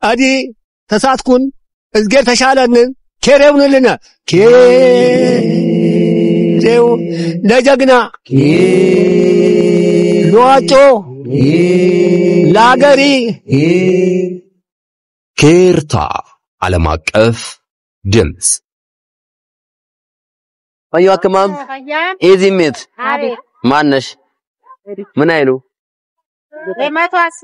ادي ተሳትኩን እዝጌር ተሻለን ኬሬውንልና ኬሬው ለጀግና ሏጮ ላገሪ ኬርታ ዓለም አቀፍ ድምጽ አየዋ ከማም ኤዚሜት ማነሽ ምን አይሉ ለማቷስ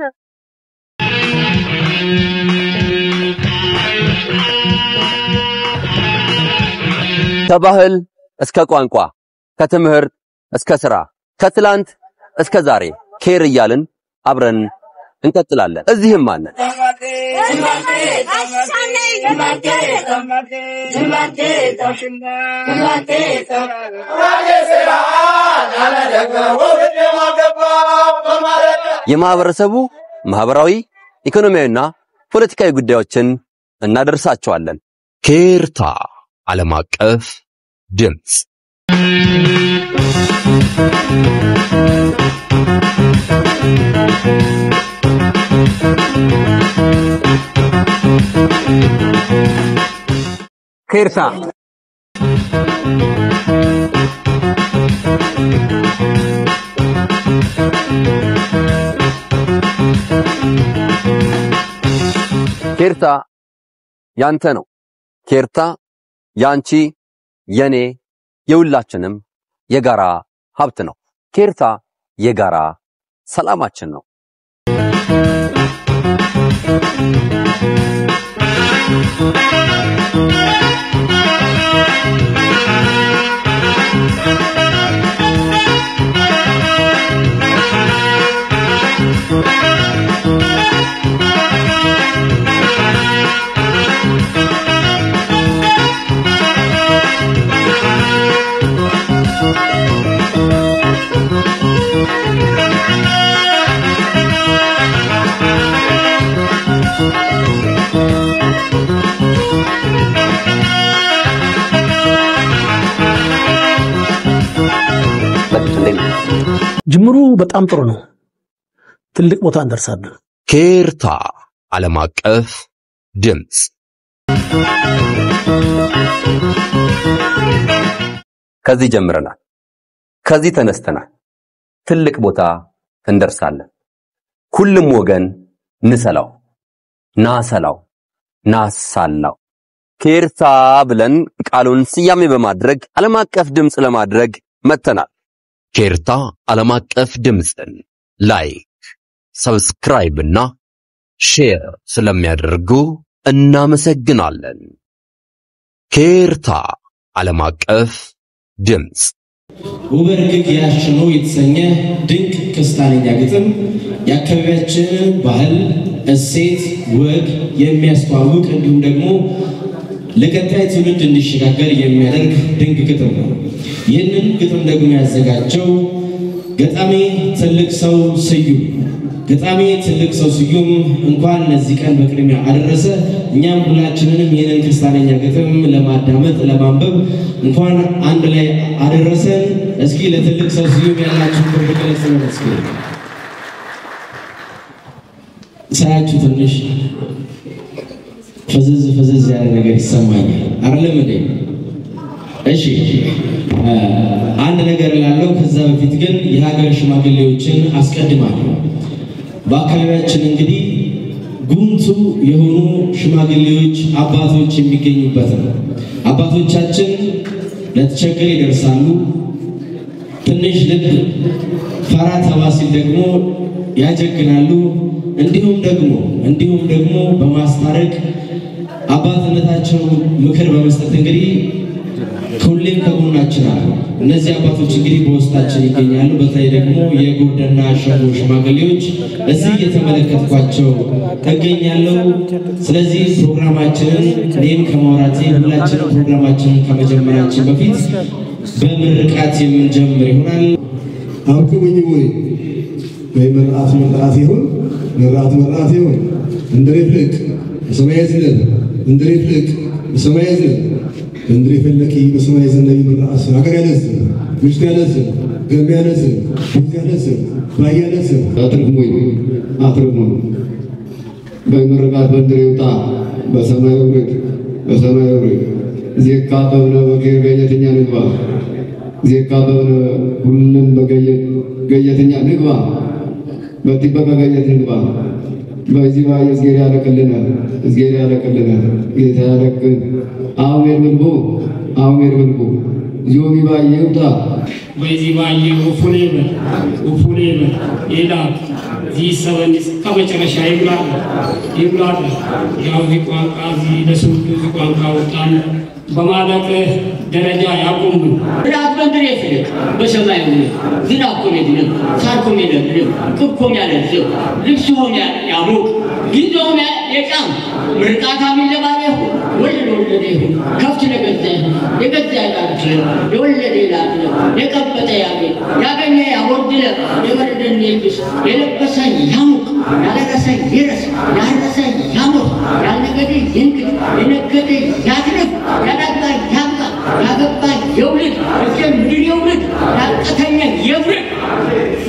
ከባህል እስከ ቋንቋ ከትምህርት እስከ ስራ ከትላንት እስከ ዛሬ ኬር ይያልን አብረን እንቀጥላለን እዚህም ማለት የማህበረሰቡ ማህበራዊ ኢኮኖሚያዊና ፖለቲካዊ ጉዳዮችን እናደርሳቸዋለን ኬርታ ዓለም አቀፍ ድምጽ ኬርታ ኬርታ ያንተ ነው ኬርታ ያንቺ የኔ የሁላችንም የጋራ ሀብት ነው ኬርታ የጋራ ሰላማችን ነው ጅምሩ በጣም ጥሩ ነው ትልቅ ቦታ እንደርሳለን ኬርታ ዓለም አቀፍ ድምጽ ከዚህ ጀምረናል ከዚህ ተነስተናል ትልቅ ቦታ እንደርሳለን ሁሉም ወገን ንሰላው ናሰላው ናሳላው ኬርታ ብለን ቃሉን ስያሜ በማድረግ ዓለም አቀፍ ድምጽ ለማድረግ መተናል ኬርታ ዓለም አቀፍ ድምጽን ላይክ ሰብስክራይብ እና ሼር ስለሚያደርጉ እናመሰግናለን ኬርታ ዓለም አቀፍ ድምጽ ውበርግግ ያሽኖ የተሰኘ ድንቅ ክስታንኛ ግጥም የአካባቢያችን ባህል እሴት ወግ የሚያስተዋውቅ እንዲሁም ደግሞ ለቀጣይ ትውልድ እንዲሸጋገር የሚያደርግ ድንቅ ግጥም ነው ይህንን ግጥም ደግሞ ያዘጋጀው ገጣሚ ትልቅ ሰው ስዩም ገጣሚ ትልቅ ሰው ስዩም እንኳን ለዚህ ቀን በቅድሚያ አደረሰ እኛም ሁላችንንም ይህንን ክስታንኛ ግጥም ለማዳመጥ ለማንበብ እንኳን አንድ ላይ አደረሰን እስኪ ለትልቅ ሰው ስዩም ያላችሁን ክብር ስለመስኪ ሳያችሁ ትንሽ ፈዘዝ ያለ ነገር ይሰማኛል አይደለም እንዴ እሺ አንድ ነገር ላለው ከዛ በፊት ግን የሀገር ሽማግሌዎችን አስቀድማለሁ በአካባቢያችን እንግዲህ ጉምቱ የሆኑ ሽማግሌዎች አባቶች የሚገኙበት ነው አባቶቻችን ለተቸገረ ይደርሳሉ ትንሽ ልብ ፈራ ተባ ሲል ደግሞ ያጀግናሉ እንዲሁም ደግሞ በማስታረቅ አባትነታቸው ምክር በመስጠት እንግዲህ ሁሌም ከጎናችን አሉ እነዚህ አባቶች እንግዲህ በውስጣችን ይገኛሉ በተለይ ደግሞ የጎርደና ሸንጎ ሽማግሌዎች እዚህ እየተመለከትኳቸው እገኛለሁ ስለዚህ ፕሮግራማችንን እኔም ከማውራቴ ሁላችንም ፕሮግራማችንን ከመጀመራችን በፊት በምርቃት የምንጀምር ይሆናል አውኩኝ ወይ በመርዓት ይሁን መርዓት ይሁን እንደሪፍልቅ ሰማይ ዝለል እንደሪፍልቅ ሰማይ ዝለል እንደሪፍልቅ በሰማይ ዝለል መርዓት አገር ያለዝ ምሽት ያለዝ ገብ ያለዝ ቡት ያለዝ ባይ ያለዝ አትርጉም በምርቃት በትር ይውጣ በሰማይ ውርድ በሰማይ ውርድ ዜካ በብነ በኬር ገየተኛ ንግባ ዜካ በብነ ሁሉንም በገየተኛ ንግባ በጥበቃ ገየት ንግባ በዚህ ባይ እዝጌር ያለቀልነ ጌታ ያለቅን አሜን ብልቦ ዮሚ ባይ ይውጣ በዚህ ባይ ወፉሌ ኢላ ዚሰበንስ ከመጨረሻ ይብላል ያው ቋንቋ ለሱዱ ቋንቋ ወጣን በማለቅ ደረጃ ያቆሙ ራብ በንድር ይፈልግ በሰማይ ነው ዝናብ ኮሜዲን ሳርኮም ይደል ቁቆም ያለዝ ልብስሆም ያሙቅ ጊዜውም የጫም ምርቃታ ሚለባለሁ ወለደ ይሁን ከፍት የገዛ ያላች የወለደ ይላል የቀበጠ ያገኘ ያወርድለ የበረደን ይልብስ የለበሰኝ ያሙቅ ያለረሰኝ ይረስ ያረሰኝ ያሙቅ ያልነገደ ይንቅ የነገደ ያትርፍ ያዳባኝ ያምጣ ያገባኝ የውልድ እስከ ምድር የውልድ ያልቀተኛ የብርድ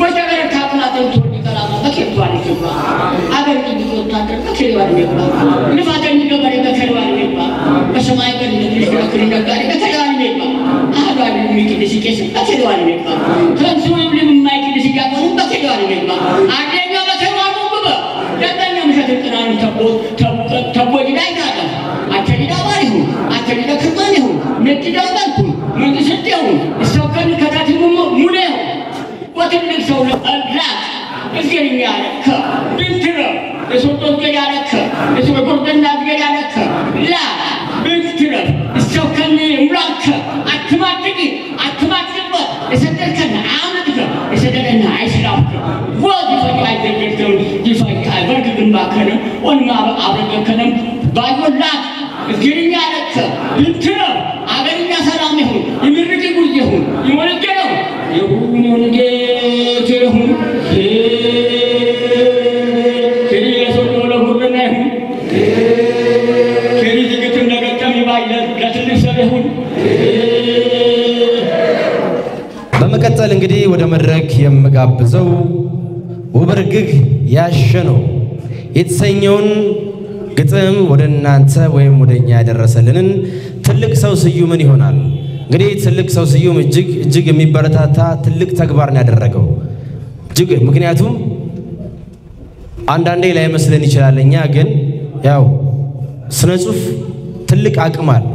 ወጀበረ ካፕላተን ቶኒ ከላማ በከቷል ይገባ አገር እንዲህ ወታደር በከለዋል ይገባ ልፋተኝ ገበሬ በከለዋል ይገባ በሰማይ ቀን ንግሪሽ ከክሪና ጋር በከለዋል ይገባ አዳሪ ሚኪዲስ ኬስ በከለዋል ይገባ ተንሱ ይብልም ማይኪዲስ ያቆን በከለዋል ይገባ አደኛ በከለዋል ይገባ ያዳኛ ምሸጥራን ተቦይ ላይ ታታ አቸሪዳ ባሪሁ አቸሪዳ ከማኔሁ ነጥዳ ባልኩ መንግስት ያው እስከን ከታቲሙ ሙኔው ወትልክ ሰው ለአላ እዚህኛ ያለከ ብትረ የሶጦት ገዳለከ የሶጦትና ገዳለከ ላ ብትረ እስከን ሙላከ አትማጥቂ የሰደርከና አመድከ የሰደረና አይስላምከ ወዲ ፈቃይ ደገተው ይፈቃይ በርግን ባከነ ወንማ አብረከነም ባይወላት እዚህኛ ያለከ ብትረ አገርኛ ሰላም ይሁን ይምርቅ ይሁን ይወለገው የሁሉም ወንጌል በመቀጠል እንግዲህ ወደ መድረክ የምጋብዘው ውበርግግ ያሸነው የተሰኘውን ግጥም ወደ እናንተ ወይም ወደኛ ያደረሰልንን ትልቅ ሰው ስዩምን ይሆናል። እንግዲህ ትልቅ ሰው ስዩም እጅግ የሚበረታታ ትልቅ ተግባር ነው ያደረገው። ምክንያቱም አንዳንዴ ላይ መስለን ይችላልኛ ግን ያው ስነ ጽሁፍ ትልቅ አቅም አለው።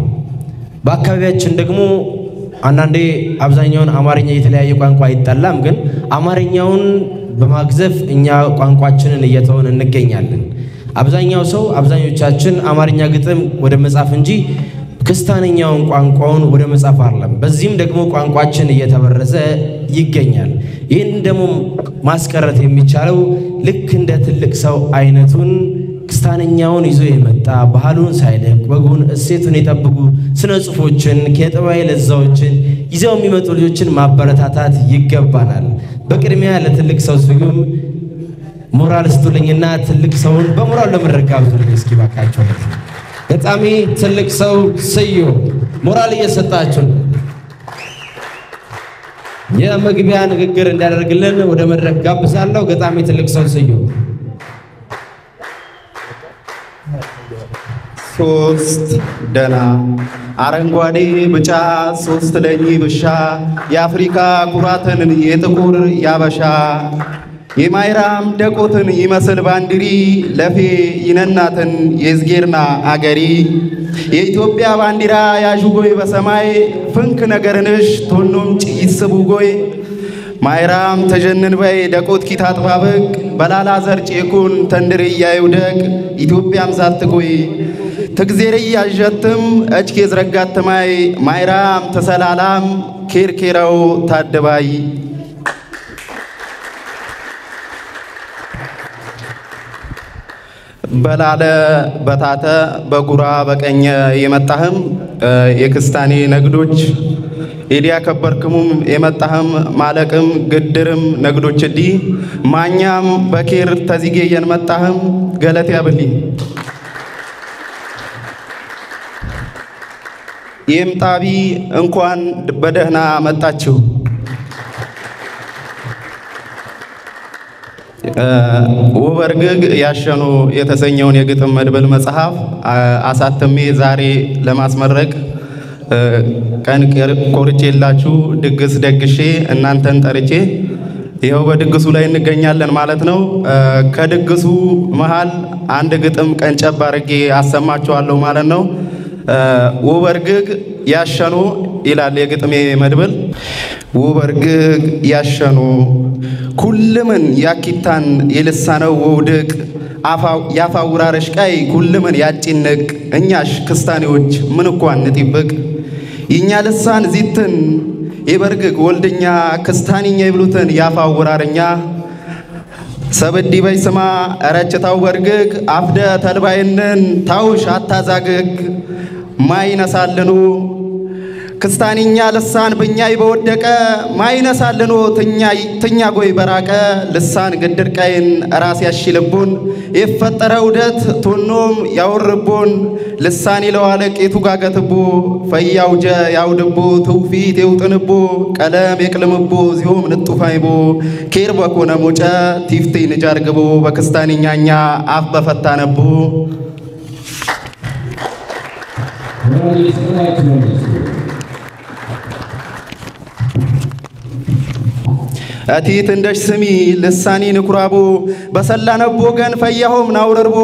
በአካባቢያችን ደግሞ አንዳንዴ አብዛኛውን አማርኛ የተለያየ ቋንቋ አይጣላም፣ ግን አማርኛውን በማግዘፍ እኛ ቋንቋችንን እየተውን እንገኛለን። አብዛኞቻችን አማርኛ ግጥም ወደ መጻፍ እንጂ ክስታንኛውን ቋንቋውን ወደ መጻፍ አይደለም። በዚህም ደግሞ ቋንቋችን እየተበረዘ ይገኛል። ይህን ደግሞ ማስቀረት የሚቻለው ልክ እንደ ትልቅ ሰው አይነቱን ክስታንኛውን ይዞ የመጣ ባህሉን ሳይለቅ ወጉን እሴቱን የጠብቁ ስነ ጽሁፎችን ከጥባይ ለዛዎችን ይዘው የሚመጡ ልጆችን ማበረታታት ይገባናል። በቅድሚያ ለትልቅ ሰው ስዩም ሞራል ስጡልኝና ትልቅ ሰውን በሞራል ለመረጋብዙልኝ እስኪ ባካቸው። ገጣሚ ትልቅ ሰው ስዩም ሞራል እየሰጣችሁ የመግቢያ ንግግር እንዲያደርግልን ወደ መድረክ ጋብዛለሁ። ገጣሚ ትልቅ ሰው ስዩም ሶስት ደና አረንጓዴ ቢጫ ሶስት ለኝ ብሻ የአፍሪካ ኩራትን የጥቁር ያበሻ የማይራም ደቆትን ይመስል ባንዲሪ ለፌ ይነናትን የዝጌርና አገሪ የኢትዮጵያ ባንዲራ ያዥጎይ በሰማይ ፍንክ ነገርንሽ ቶኖም ጭይስቡ ጎይ ማይራም ተጀነን በይ ደቆት ኪታ አጥባብቅ በላላ ዘርጭ ይኩን ተንድር ያይውደቅ ኢትዮጵያም ዛትጎይ ትግዜር ያጀትም እጭ የዝረጋተማይ ማይራም ተሰላላም ኬርኬራው ታደባይ በላለ በታተ በጉራ በቀኘ የመጣህም የክስታኔ ነግዶች ኤዲያ ከበርክሙም የመጣህም ማለቅም ግድርም ነግዶች ዲ ማኛም በኬር ተዚጌ የመጣህም ገለት ያብልኝ የምጣቢ እንኳን በደህና መጣችሁ። ወበርግግ ያሸኑ የተሰኘውን የግጥም መድብል መጽሐፍ አሳተሜ ዛሬ ለማስመረቅ ቀን ቆርጬላችሁ ድግስ ደግሼ እናንተን ጠርቼ ይኸው በድግሱ ላይ እንገኛለን ማለት ነው። ከድግሱ መሃል አንድ ግጥም ቀንጨብ አድርጌ አሰማችኋለሁ ማለት ነው። ወበርግግ ያሸኑ ይላል የግጥሜ መድብል። ወበርግግ ያሸኑ ኩልምን ያኪታን የልሳነው ውድቅ ያፋውራረሽ ቃይ ኩልምን ያጭንቅ እኛሽ ክስታኔዎች ምን እንኳን ንጥብቅ ይኛ ልሳን ዚትን የበርግግ ወልደኛ ክስታኒኛ ይብሉትን ያፋውራረኛ ሰብዲ በይስማ አረችታው በርግግ አፍደ ተልባይነን ታውሽ አታዛግግ ማይነሳልኑ ክስታኒኛ ልሳን በኛይ በወደቀ ማይነሳልኑ ትኛ ጎይ በራቀ ልሳን ግድር ቀይን ራስ ያሽልቡን የፈጠረ ውደት ቶኖም ያወርቡን ልሳን ይለዋለቅ የቱጋገትቡ ፈያውጀ ያውድቡ ትውፊት የውጥንቡ ቀለም የቅልምቡ ዚሁም ንጡፋይቡ ኬር በኮነ ሞጨ ቲፍቴ ንጃርግቡ በክስታኒኛኛ አፍ በፈታነቡ አቲት እንደሽ ስሚ ልሳኒ ንኩራቡ በሰላነቦ ገን ፈያሆም ናውረርቦ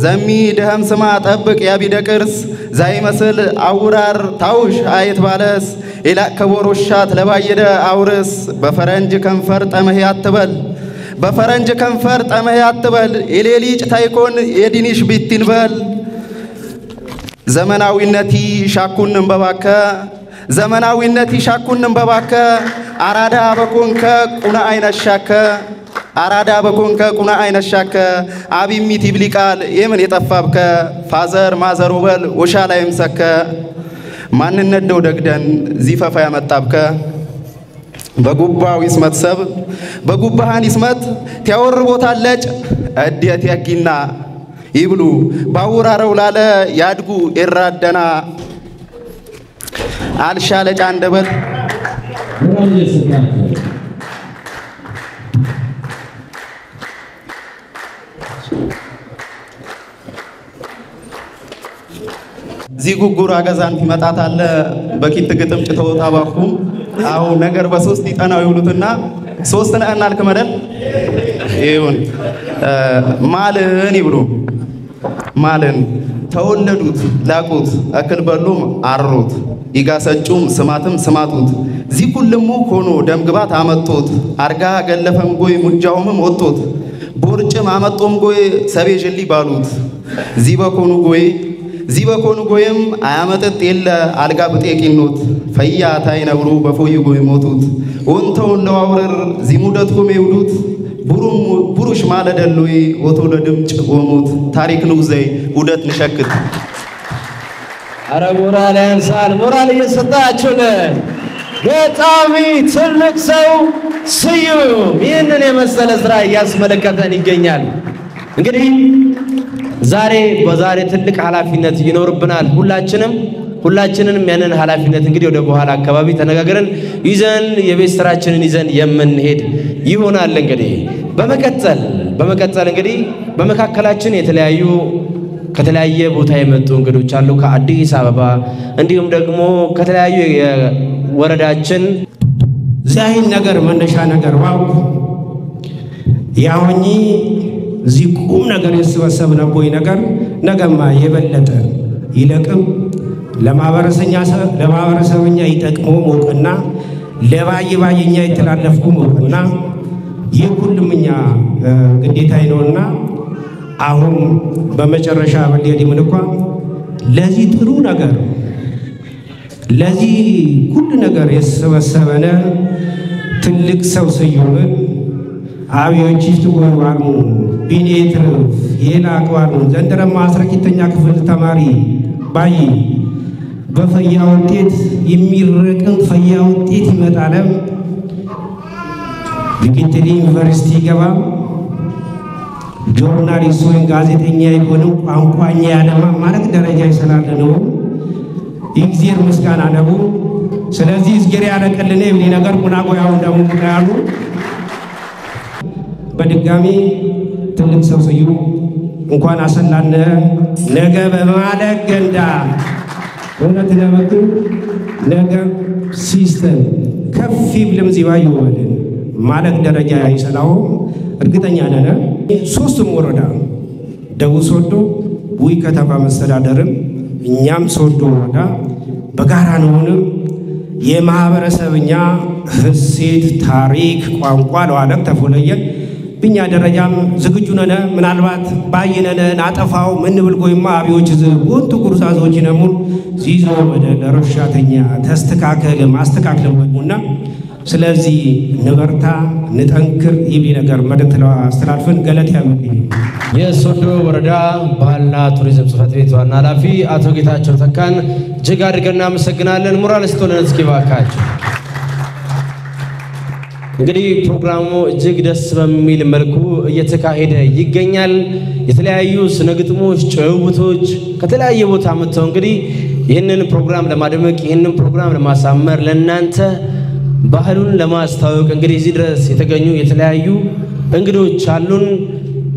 ዘሚ ደህም ስማ ጠብቅ ያቢደቅርስ ዛይ መስል አውራር ታውሽ አይት ባለስ ኢላ ከቦሮሻት ለባየደ አውርስ በፈረንጅ ከንፈር ጠመህ አትበል በፈረንጅ ከንፈር ጠመህ አትበል የሌሊጭ ታይኮን የዲኒሽ ቢቲን በል ዘመናዊነቲ ሻኩንን በባከ ዘመናዊነቲ ሻኩንን በባከ አራዳ በኮንከ ቁና አይነሻከ አራዳ በኮንከ ቁና አይነሻከ አቢሚት ይብሊቃል የምን የጠፋብከ ፋዘር ማዘር ወበል ወሻ ላይም ሰከ ማንነት ደው ደግደን ዚፈፋ ያመጣብከ በጉባው ይስመት ሰብ በጉባሃን ይስመት ቲያወርቦታለጭ እዲያት ያጊና ይብሉ ባውራረው ላለ ያድጉ ኢራደና አልሻለ ጫንደበት ዚጉጉራ ገዛን ይመጣት አለ በኪት ግጥም ጭተውታ ባኩ አው ነገር በሶስት ይጠናው ይውሉትና ሶስት ነናል ከመደል ይሁን ማልን ይብሉ ማልን ተወለዱት ላቁት አክል በሉም አሩት ይጋሰጩም ስማትም ስማቱት ዚኩልሙ ሆኖ ደምግባት አመጡት አርጋ ገለፈም ጎይ ሙጃውም ወጡት ቦርጭም አመጡም ጎይ ሰቤጅሊ ባሉት ዚበኮኑ ጎይም አያመጥጥ የለ አልጋ ብጤቂኑት ፈያ ታይ ነብሩ በፎይ ጎይ ሞቱት ወንተውን ለዋውረር ዚሙደትኩም ይውዱት ቡሩሽ ማለደሉይ ወቶ ለድምጭ ወሙት ታሪክ ነው ዘይ ውደት ንሸክት አረ ሞራል ያንሳል ሞራል እየሰጣችሁ በጣም ትልቅ ሰው ስዩም ይህንን የመሰለ ስራ እያስመለከተን ይገኛል። እንግዲህ በዛሬ ትልቅ ኃላፊነት ይኖርብናል ሁላችንንም ያንን ኃላፊነት እንግዲህ ወደ በኋላ አካባቢ ተነጋግረን ይዘን የቤት ስራችንን ይዘን የምንሄድ ይሆናል። እንግዲህ በመቀጠል እንግዲህ በመካከላችን ከተለያየ ቦታ የመጡ እንግዶች አሉ። ከአዲስ አበባ እንዲሁም ደግሞ ከተለያዩ የወረዳችን ዛይን ነገር መነሻ ነገር ዋው ያውኝ ዚቁም ነገር የሰበሰብነ ቦይ ነገር ነገማ የበለጠ ይለቅም ለማህበረሰብኛ ይጠቅሞ ሞቅና ለባይኛ ይተላለፍኩ ሞቅና ይሁሉምኛ ግዴታ ነውና አሁን በመጨረሻ በልየዲ ምንኳ ለዚህ ጥሩ ነገር ለዚህ ሁሉ ነገር የሰበሰበነ ትልቅ ሰው ስዩምን አብዮች ይፍትወርዋኑ ቢኔትር የላቅዋኑ ዘንደረማ 12ኛ ክፍል ተማሪ ባይ በፈያ ውጤት የሚረቅም ፈያ ውጤት ይመጣለም ዲግሪ ዩኒቨርሲቲ ገባ ጆርናሊስት ወይ ጋዜጠኛ ይሆንም ቋንቋኛ ያለማ ማለት ደረጃ ይሰላል ነው ይግዚር ምስጋና ነው። ስለዚህ ዝገሪ ያለቀልኔ ምን ነገር ጉናጎያው እንደሙ ያሉ በድጋሚ ትልቅ ሰው ስዩም እንኳን አሰላነ ነገ በማለቅ ገንዳ እውነት ለመጡ ነገ ሲስተም ከፍ ይብልም ዚባዩ ወለን ማለቅ ደረጃ ይሰላው እርግጠኛ ነን። ሶስቱም ወረዳ ደቡብ ሶዶ ቡይ ከተማ መስተዳደርም እኛም ሶዶ ወረዳ በጋራ ነውም የማህበረሰብኛ እሴት ታሪክ ቋንቋ ለዋለቅ ተፎለየን ብኛ ደረጃም ዝግጁ ነን። ምናልባት ባይነነ ናጠፋው ምን ብልጎይማ አብዮች ዝቦንቱ ጉርዛዞች ነሙን ዚዞ ወደ ለረሻተኛ ተስተካከለ ማስተካከለ ወሙና ስለዚህ ንበርታ ንጠንክር ይብሊ ነገር መልእክት አስተላልፈን ገለጥ ያመልኝ የሶዶ ወረዳ ባህልና ቱሪዝም ጽሕፈት ቤት ዋና ኃላፊ አቶ ጌታቸው ተካን እጅግ አድርገን እናመሰግናለን። ሞራል ስቶለን እስኪ ባካችሁ። እንግዲህ ፕሮግራሙ እጅግ ደስ በሚል መልኩ እየተካሄደ ይገኛል። የተለያዩ ስነ ግጥሞች፣ ጭውውቶች ከተለያየ ቦታ መጥተው እንግዲህ ይህንን ፕሮግራም ለማድመቅ ይህንን ፕሮግራም ለማሳመር ለእናንተ ባህሉን ለማስተዋወቅ እንግዲህ እዚህ ድረስ የተገኙ የተለያዩ እንግዶች አሉን።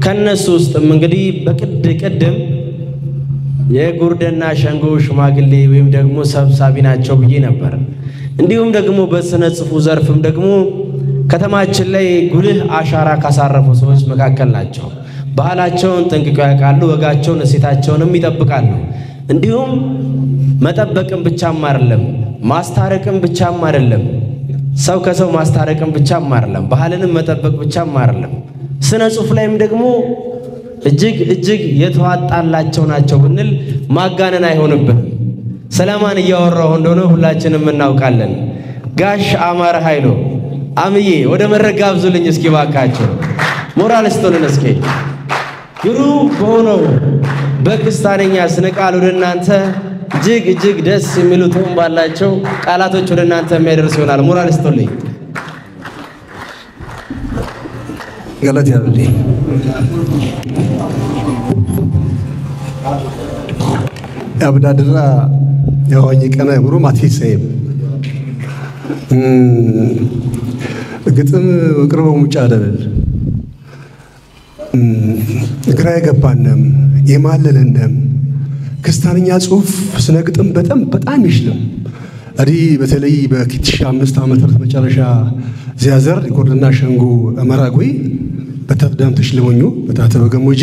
ከነሱ ውስጥም እንግዲህ በቅድም የጉርደና ሸንጎ ሽማግሌ ወይም ደግሞ ሰብሳቢ ናቸው ብዬ ነበር። እንዲሁም ደግሞ በስነ ጽሑፉ ዘርፍም ደግሞ ከተማችን ላይ ጉልህ አሻራ ካሳረፉ ሰዎች መካከል ናቸው። ባህላቸውን ጠንቅቀው ያውቃሉ፣ ወጋቸውን እሴታቸውንም ይጠብቃሉ። እንዲሁም መጠበቅም ብቻም አይደለም፣ ማስታረቅም ብቻም አይደለም፣ ሰው ከሰው ማስታረቅም ብቻም አይደለም፣ ባህልንም መጠበቅ ብቻም አይደለም፣ ስነ ጽሑፍ ላይም ደግሞ እጅግ የተዋጣላቸው ናቸው ብንል ማጋነን አይሆንብንም። ሰላማን እያወራሁ እንደሆነ ሁላችንም እናውቃለን። ጋሽ አማረ ኃይሉ አምዬ ወደ መድረክ ጋብዙልኝ እስኪ ባካቸው። ሞራል ስቶልን እስኪ ግሩም በሆነው በክስታነኛ ስነ ቃል ወደ እናንተ እጅግ ደስ የሚሉ ቶም ባላቸው ቃላቶች ወደ እናንተ የሚያደርስ ይሆናል። ሞራል ስቶልኝ ገለጥ ያለልኝ አብዳድራ ያወኝ ቀና ብሩ ማትፊሰይም ግጥም ቅርበው ሙጫ አይደል ግራ የገባንም የማለለንም ክስታንኛ ጽሑፍ ስነ ግጥም በጣም ይሽልም አዲ በተለይ በኪትሻ 5 ዓመት መጨረሻ ዚያዘር የኮርድና ሸንጎ አመራጎይ በተደም ተሽለሞኙ በታተበ ገሞጂ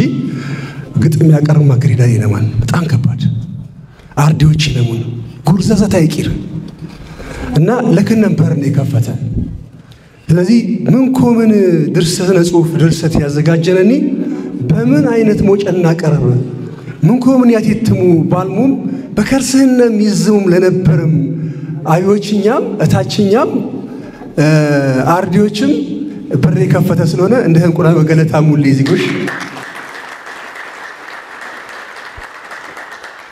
ግጥም ያቀርብ ማግሪዳ ይነማን በጣም ከባድ አርዲዎች ይለሙን ጉርዘዛ ታይቂር እና ለከነም በርን የከፈተ ስለዚህ ምን ኮምን ድርሰት ጽሑፍ ድርሰት ያዘጋጀነኒ በምን አይነት ሞጨና ቀረበ ምን ኮምን ያትትሙ ባልሙም በከርስህነም ይዝሙም ለነበርም አዮችኛም እታችኛም አርዲዎችም በር የከፈተ ስለሆነ እንደ እንቁራ በገለታ ሙሉ ይዝጎሽ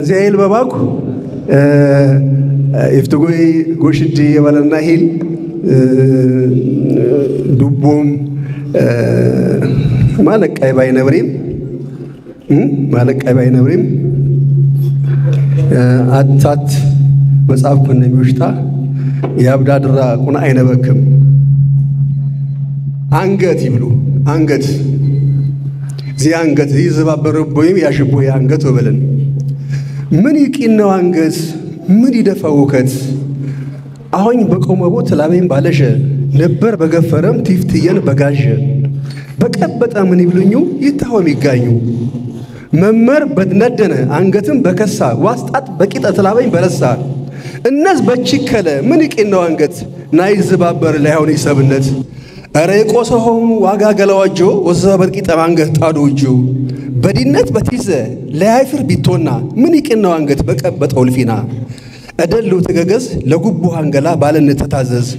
ዚያይል በባኩ ይፍትጎይ ጎሽዲ የባለና ሂል ዱቦም ማለቃይ ባይነብሬም አታት መጽሐፍ ኮነ የሚውሽታ ያብዳድራ ቁና አይነበክም አንገት ይብሉ አንገት ዚ አንገት ይዘባበረቦይም ያሽቦይ አንገት ወበለን ምን ይቂነው አንገት ምን ይደፋውከት አሁን በቆመቦ ተላበይም ባለሸ ነበር በገፈረም ቲፍትየን በጋጀ በቀበጣ ምን ይብሉኙ ይታወም ይጋኙ መመር በድነደነ አንገትም በከሳ ዋስጣት በቂጠ ተላበይም በረሳ እነዝ በችከለ ምን ይቂነው አንገት ናይዝባበር ላይሆን ይሰብነት አረ የቆሰሆም ዋጋ ገላዋጆ ወዘበር ቂጠ አንገት ጣዶጆ በዲነት በቲዘ ለያይፍር ቢቶና ምን ይቂነው አንገት በቀበጠው ልፊና እደሉ ተገገዝ ለጉቡ አንገላ ባለን ተታዘዝ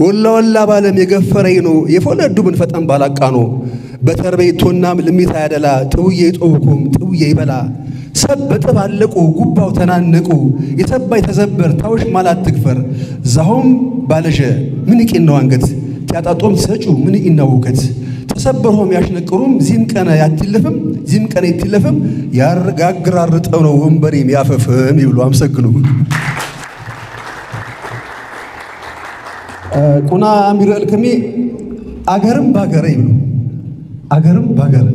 ወላ ባለም የገፈረኝ ነው የፎለዱ ምን ፈጠን ባላቃኖ በተርቤቶናም ልሚታ ያደላ ጥውዬ ጦብኩም ጥውዬ ይበላ ሰበጠብ አለቁ ጉባው ተናነቁ የተባይ ተዘበር ታውሽ ማላት ትግፈር ዛሁም ባለጀ ምን ይቂነው አንገት ያጣጦም ሰጩ ምን ይናውከት ተሰበርሆም ያሽነቅሩም ዚም ቀነ ያትልፍም ዚም ቀነ ይትልፍም ያረጋግራርጠው ነው ወንበሬም ያፈፍም ይብሉ አመሰግኑ ቁና ሚረል ከሚ አገርም ባገረ ይብሉ አገርም ባገር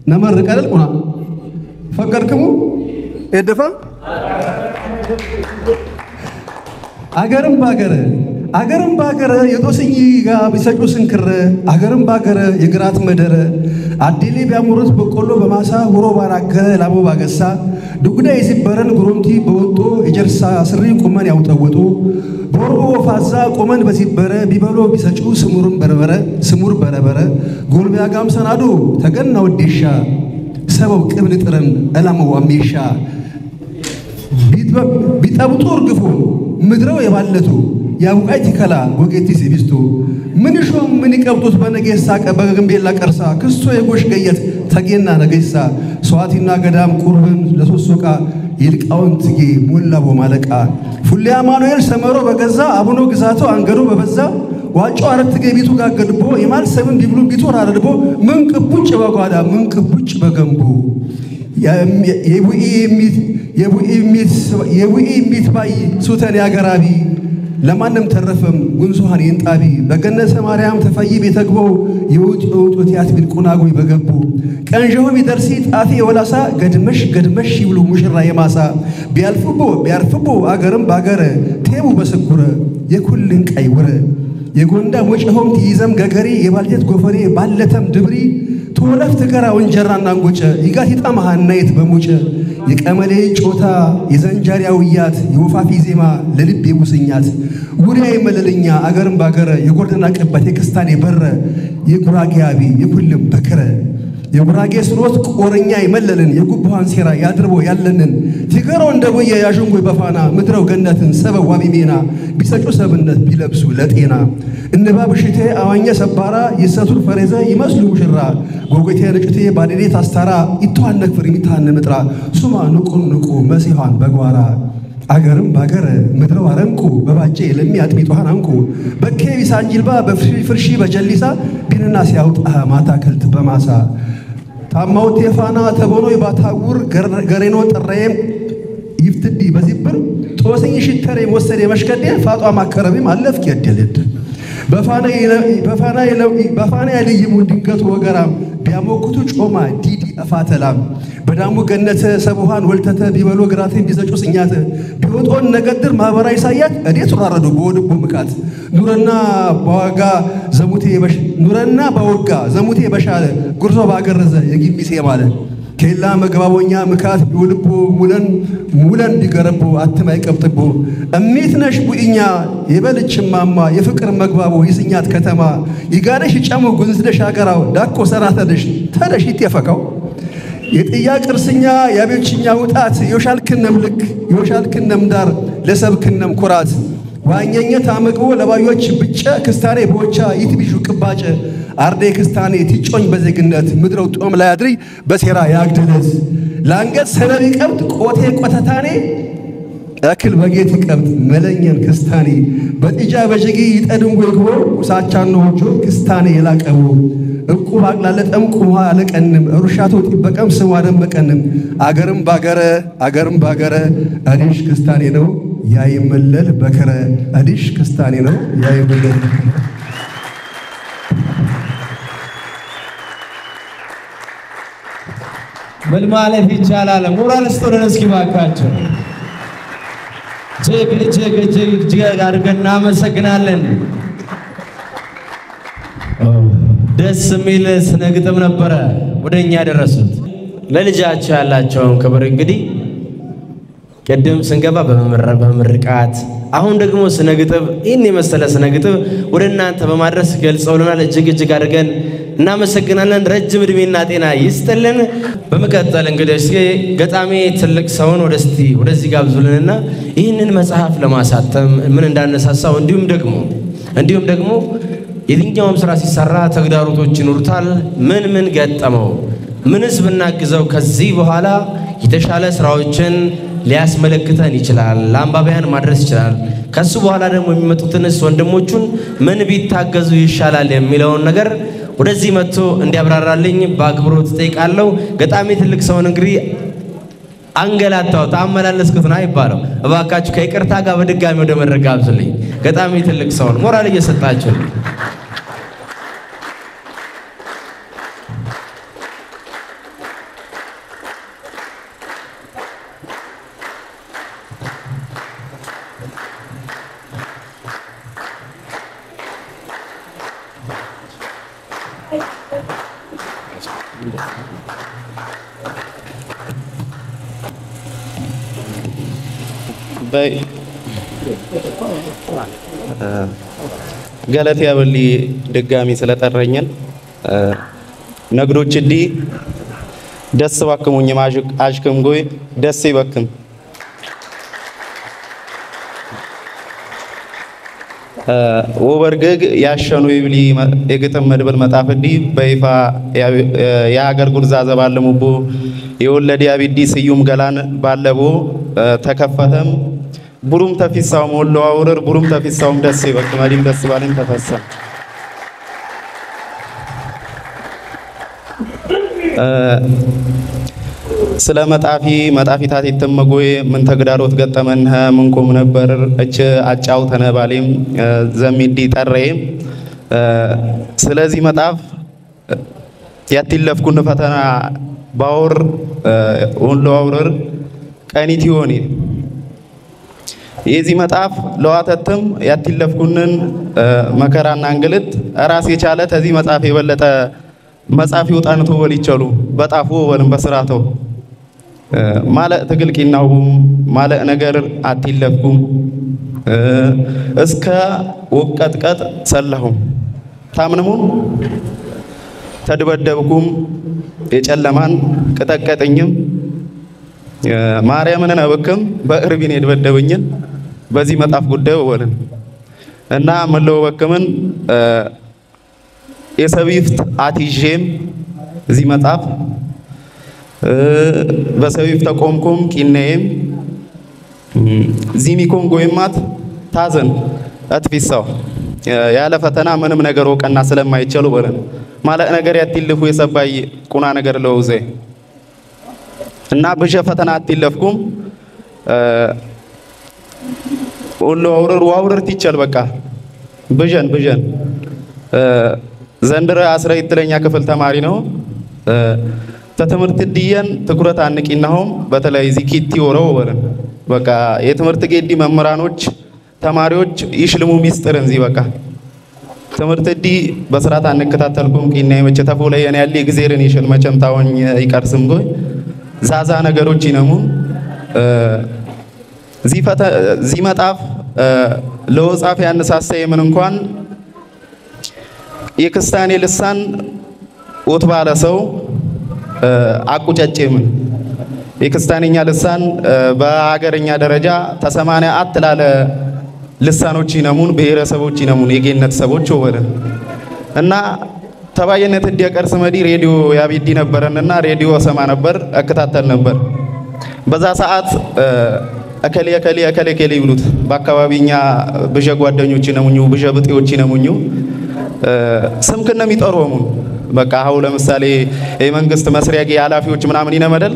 ነመር ቀለል ቁና ፈቀድክሙ እደፋ አገርም ባገር የጦስኝ ጋ ቢሰጩ ስንክር አገርም ባገር የግራት መደረ አዲሌ ቢያሙሩት በቆሎ በማሳ ሁሮ ባራገረ ላቦ ባገሳ ዱጉዳ የሲበረን ጉሩምቲ በወጦ የጀርሳ ስሪ ቁመን ያውጠወጡ ቦርቦ ፋዛ ቁመን በሲበረ ቢበሎ ቢሰጩ ስሙር በረበረ ጎልቢያ ጋም ሰናዱ ተገና ወዴሻ ሰበው ቅብል ጥረን እላመው አሜሻ ቢጠብጡ እርግፉ ምድረው የባለቱ ያውቃይ ትከላ ጎጌቲ ሲቢስቱ ምን ሾም ምን ይቀብጡት በነገሳ በገምቤላ ቀርሳ ክስቶ የጎሽ ገየት ተጌና ነገሳ ሰዋቲና ገዳም ቁርብን ለሶሶቃ ይልቃውን ትጌ ሞላቦ ማለቃ ፉሌ አማኑኤል ሰመሮ በገዛ አቡኖ ግዛቶ አንገዶ በበዛ ዋጮ አረት ገቢቱ ጋገልቦ የማል ሰብን ቢብሉ ቢቶር አረድቦ ምን ቅቡጭ በጓዳ ምን ቅቡጭ በገንቡ የቡኢ ሚት ባይ ሱተን ያገራቢ ለማንም ተረፈም ጉንሶሃን ይንጣቢ በገነተ ማርያም ተፈይ ቤተግቦ የውጥ ያትቢል ቁናጎይ በገቡ ቀንጆው ቢደርሲ ጣፊ ወላሳ ገድመሽ ይብሉ ሙሽራ የማሳ ቢያርፍቦ አገርም ባገረ ቴቡ በስኩረ የኩልን ቀይወረ የጎንዳ ሞጨሆም ትይዘም ገገሪ የባልጀት ጎፈሬ ባለተም ድብሪ ተወለፍ ተገራ ወንጀራና አንጎጨ ይጋት ይጣማሃናይት በሞጨ የቀመሌ ጮታ የዘንጃሪያውያት የወፋፊ ዜማ ለልብ የሙስኛት ጉሪያ የመለልኛ አገርም ባገረ የጎርደና ቀበት የክስታኔ በረ የጉራጌ አቢ የኩልም በከረ የጉራጌ ስሮት ቆረኛ የመለልን የጉባን ሴራ ያድርቦ ያለንን ትገሮ እንደቦየ ያሽንጎይ በፋና ምድረው ገነትን ሰበው ዋቢሜና ቢሰጩ ሰብነት ቢለብሱ ለጤና እንባብሽቴ አዋኘ ሰባራ ይሰቱር ፈሬዘ ይመስሉ ሙሽራ ጎጎቴ ነጭቴ ባዴት አስታራ ይቷን ነክፍር ይታን ምጥራ ሱማ ንቁ መሲሃን በጓራ አገርም ባገረ ምድረው አረንቁ በባጬ ለሚያጥሚጧን አንቁ በኬ ቢሳንጅልባ በፍርሺ በጀሊሳ ቢንና ሲያውጣ ማታ ከልት በማሳ ታማው ቴፋና ተቦኖ ይባታውር ገሬኖ ጥሬም ይፍትዲ በዚብር ጦሰኝ ሽተሬ ወሰደ መሽከደ ፋጧ ማከረብም አለፍክ የደለድ በፋና ያለይሙ ድንገት ወገራም ቢያሞክቱ ጮማ ዲዲ አፋተላም በዳሙ ገነተ ሰብሃን ወልተተ ቢበሎ ግራትን ቢዘጩ ስኛተ ቢወጦን ነገድር ማህበራዊ ሳያት እዴት ወራረዱ በወድቡ ምቃት ኑረና ባወጋ ዘሙቴ በሻለ ጉርዞ ባገረዘ የጊሚሴ ማለት ከላ መግባቦኛ ምካት ቢውልቦ ሙለን ቢገረቦ አትማይ ቀብጥቦ እሚት ነሽ ቡኢኛ የበልችማማ የፍቅር መግባቦ ይስኛት ከተማ ይጋደሽ ጨሙ ጉንዝደሽ አገራው ዳኮ ሰራተደሽ ተደሽት የፈካው የጥያ ቅርስኛ ያቤችኛ ውጣት የሻልክነም ልክ የሻልክነም ዳር ለሰብክነም ኩራት ዋኘኘ ታመግቦ ለባዮች ብቻ ክስታኔ ቦቻ ይትቢሹ ቅባጨ አርዴ ክስታኔ ትጮኝ በዜግነት ምድረው ጦም ላይ አድሪ በሴራ ያግደለት ላንገት ሰነቢ ቀብጥ ቆቴ ቆተታኔ አክል በጌት ቀብጥ መለኘን ክስታኔ በጥጃ በጅጊ ይጠድንጎ ይግቦ ሳቻን ነው ጆ ክስታኔ የላቀቡ እቁ ባቅላለጠም ቁማ አለቀንም ሩሻቶ ጥበቀም ስም አደመቀንም አገርም ባገረ አዲሽ ክስታኔ ነው ያይመለል በከረ አዲሽ ክስታኔ ነው ያይመለል ምን ማለት ይቻላል? ሞራል ስቶን እስኪ ባካቸው እጅግ አድርገን እናመሰግናለን። ደስ የሚል ስነ ግጥም ነበረ ወደኛ ደረሱት። ለልጃቸው ያላቸውን ክብር እንግዲህ ቀደም ስንገባ በመምርቃት አሁን ደግሞ ስነ ግጥም ይህን የመሰለ ስነ ግጥም ወደ እናንተ በማድረስ ገልጸውልናል። እጅግ አድርገን እናመሰግናለን። ረጅም እድሜና ጤና ይስጥልን። በመቀጠል እንግዲህ እስኪ ገጣሚ ትልቅ ሰውን ወደዚህ ጋብዙልንና ይህንን መጽሐፍ ለማሳተም ምን እንዳነሳሳው እንዲሁም ደግሞ የትኛውም ስራ ሲሰራ ተግዳሮቶች ይኖሩታል። ምን ገጠመው፣ ምንስ ብናግዘው ከዚህ በኋላ የተሻለ ስራዎችን ሊያስመለክተን ይችላል፣ ለአንባቢያን ማድረስ ይችላል፣ ከሱ በኋላ ደግሞ የሚመጡትንስ ወንድሞቹን ምን ቢታገዙ ይሻላል የሚለውን ነገር ወደዚህ መጥቶ እንዲያብራራልኝ በአክብሮት ጠይቃለሁ። ገጣሚ ትልቅ ሰውን እንግዲህ አንገላታው ታመላለስኩት ነው አይባለው። እባካችሁ ከይቅርታ ጋር በድጋሚ ወደ መድረክ ጋብዙልኝ። ገጣሚ ትልቅ ሰውን ሞራል እየሰጣችሁ ገለቴ ያበሊ ድጋሚ ስለጠረኘን ነግዶች ዲ ደስ ባክሙኝ ማጅክ አጅክም ጎይ ደስ ይበክም ወበርገግ ያሸኑ ይብሊ የግጥም መድብል መጣፍዲ በይፋ የሀገር ጉርዛ ዘባለሙቦ የወለድ ያቢዲ ስዩም ገላን ባለቦ ተከፈተም ቡሩም ተፊሳው ሞሎ አውረር ቡሩም ተፊሳውም ደስ ይበክ መዲም ደስ ባልን ተፈሳ ስለ መጣፊታት የተመጎይ ምን ተግዳሮት ገጠመን ምን ቆም ነበር እች አጫው ተነባሌም ዘሚዲ ጠረይ ስለዚህ መጣፍ ያትለፍኩን ፈተና ባወር ወንሎ አውረር ቀኒት ይሆኒ የዚህ መጣፍ ለዋተትም ያትለፍኩንን መከራና እንግልት ራስ የቻለ ተዚህ መጣፍ የበለጠ መጻፍ ይወጣን ተወል ይችላሉ በጣፉ ወልም በስራተው ማለ ተግልቂናውም ማለ ነገር አትለፍኩም እስከ ወቀጥቀጥ ሰለሁም ታምነሙን ተድበደብኩም የጨለማን ቀጠቀጠኝም ማርያምን ነብክም በእርቢን የድበደብኝን በዚህ መጣፍ ጉዳይ ወልን እና መለው በከምን የሰቢፍት አቲጄም እዚህ መጣፍ በሰቢፍት ተቆምኩም ቂነይም ዚሚኮን ጎይማት ታዘን አትፊሳው ያለ ፈተና ምንም ነገር ወቀና ስለማይችሉ ወለን ማለት ነገር ያትልፉ የሰባይ ቁና ነገር ለውዘ እና በጀ ፈተና አትለፍኩም ወሎ አውረር ትይቻል በቃ በጀን ዘንድሮ 12ኛ ክፍል ተማሪ ነው ተትምህርት ዲየን ትኩረት አንቂናሁም በተለይ ዚኪቲ ወረው ወረን በቃ የትምህርት ጌዲ መምህራኖች ተማሪዎች ይሽልሙ ሚስጥርን ዚ በቃ ትምህርት ዲ በስርዓት አንከታተልኩም ቂና የመቸ ተፎለ የኔ ያለ ግዜርን ይሽል መቸም ታወኝ ይቀርስም ጎይ ዛዛ ነገሮች ይነሙ ዚ መጣፍ ለወጻፍ ያነሳሳይ ምን እንኳን የክርስቲያኔ ልሳን ወት ባለ ሰው አቁጨጭምን የክርስቲያንኛ ልሳን በሀገርኛ ደረጃ ተሰማነ አትላለ ልሳኖች ይነሙን ብሔረሰቦች ይነሙን የጌነት ሰቦች ወወለ እና ተባየነት እንዲያቀርስ መዲ ሬዲዮ ያቢዲ ነበርና ሬዲዮ ሰማ ነበር አከታተል ነበር በዛ ሰዓት አከሌ ይብሉት በአካባቢኛ ብጀ ጓደኞች ይነሙኙ ብጀ ብጤዎች ይነሙኙ ስምክነ የሚጠሩሙን በቃ አው ለምሳሌ የመንግስት መስሪያ ኃላፊዎች ምናምን ይነመደል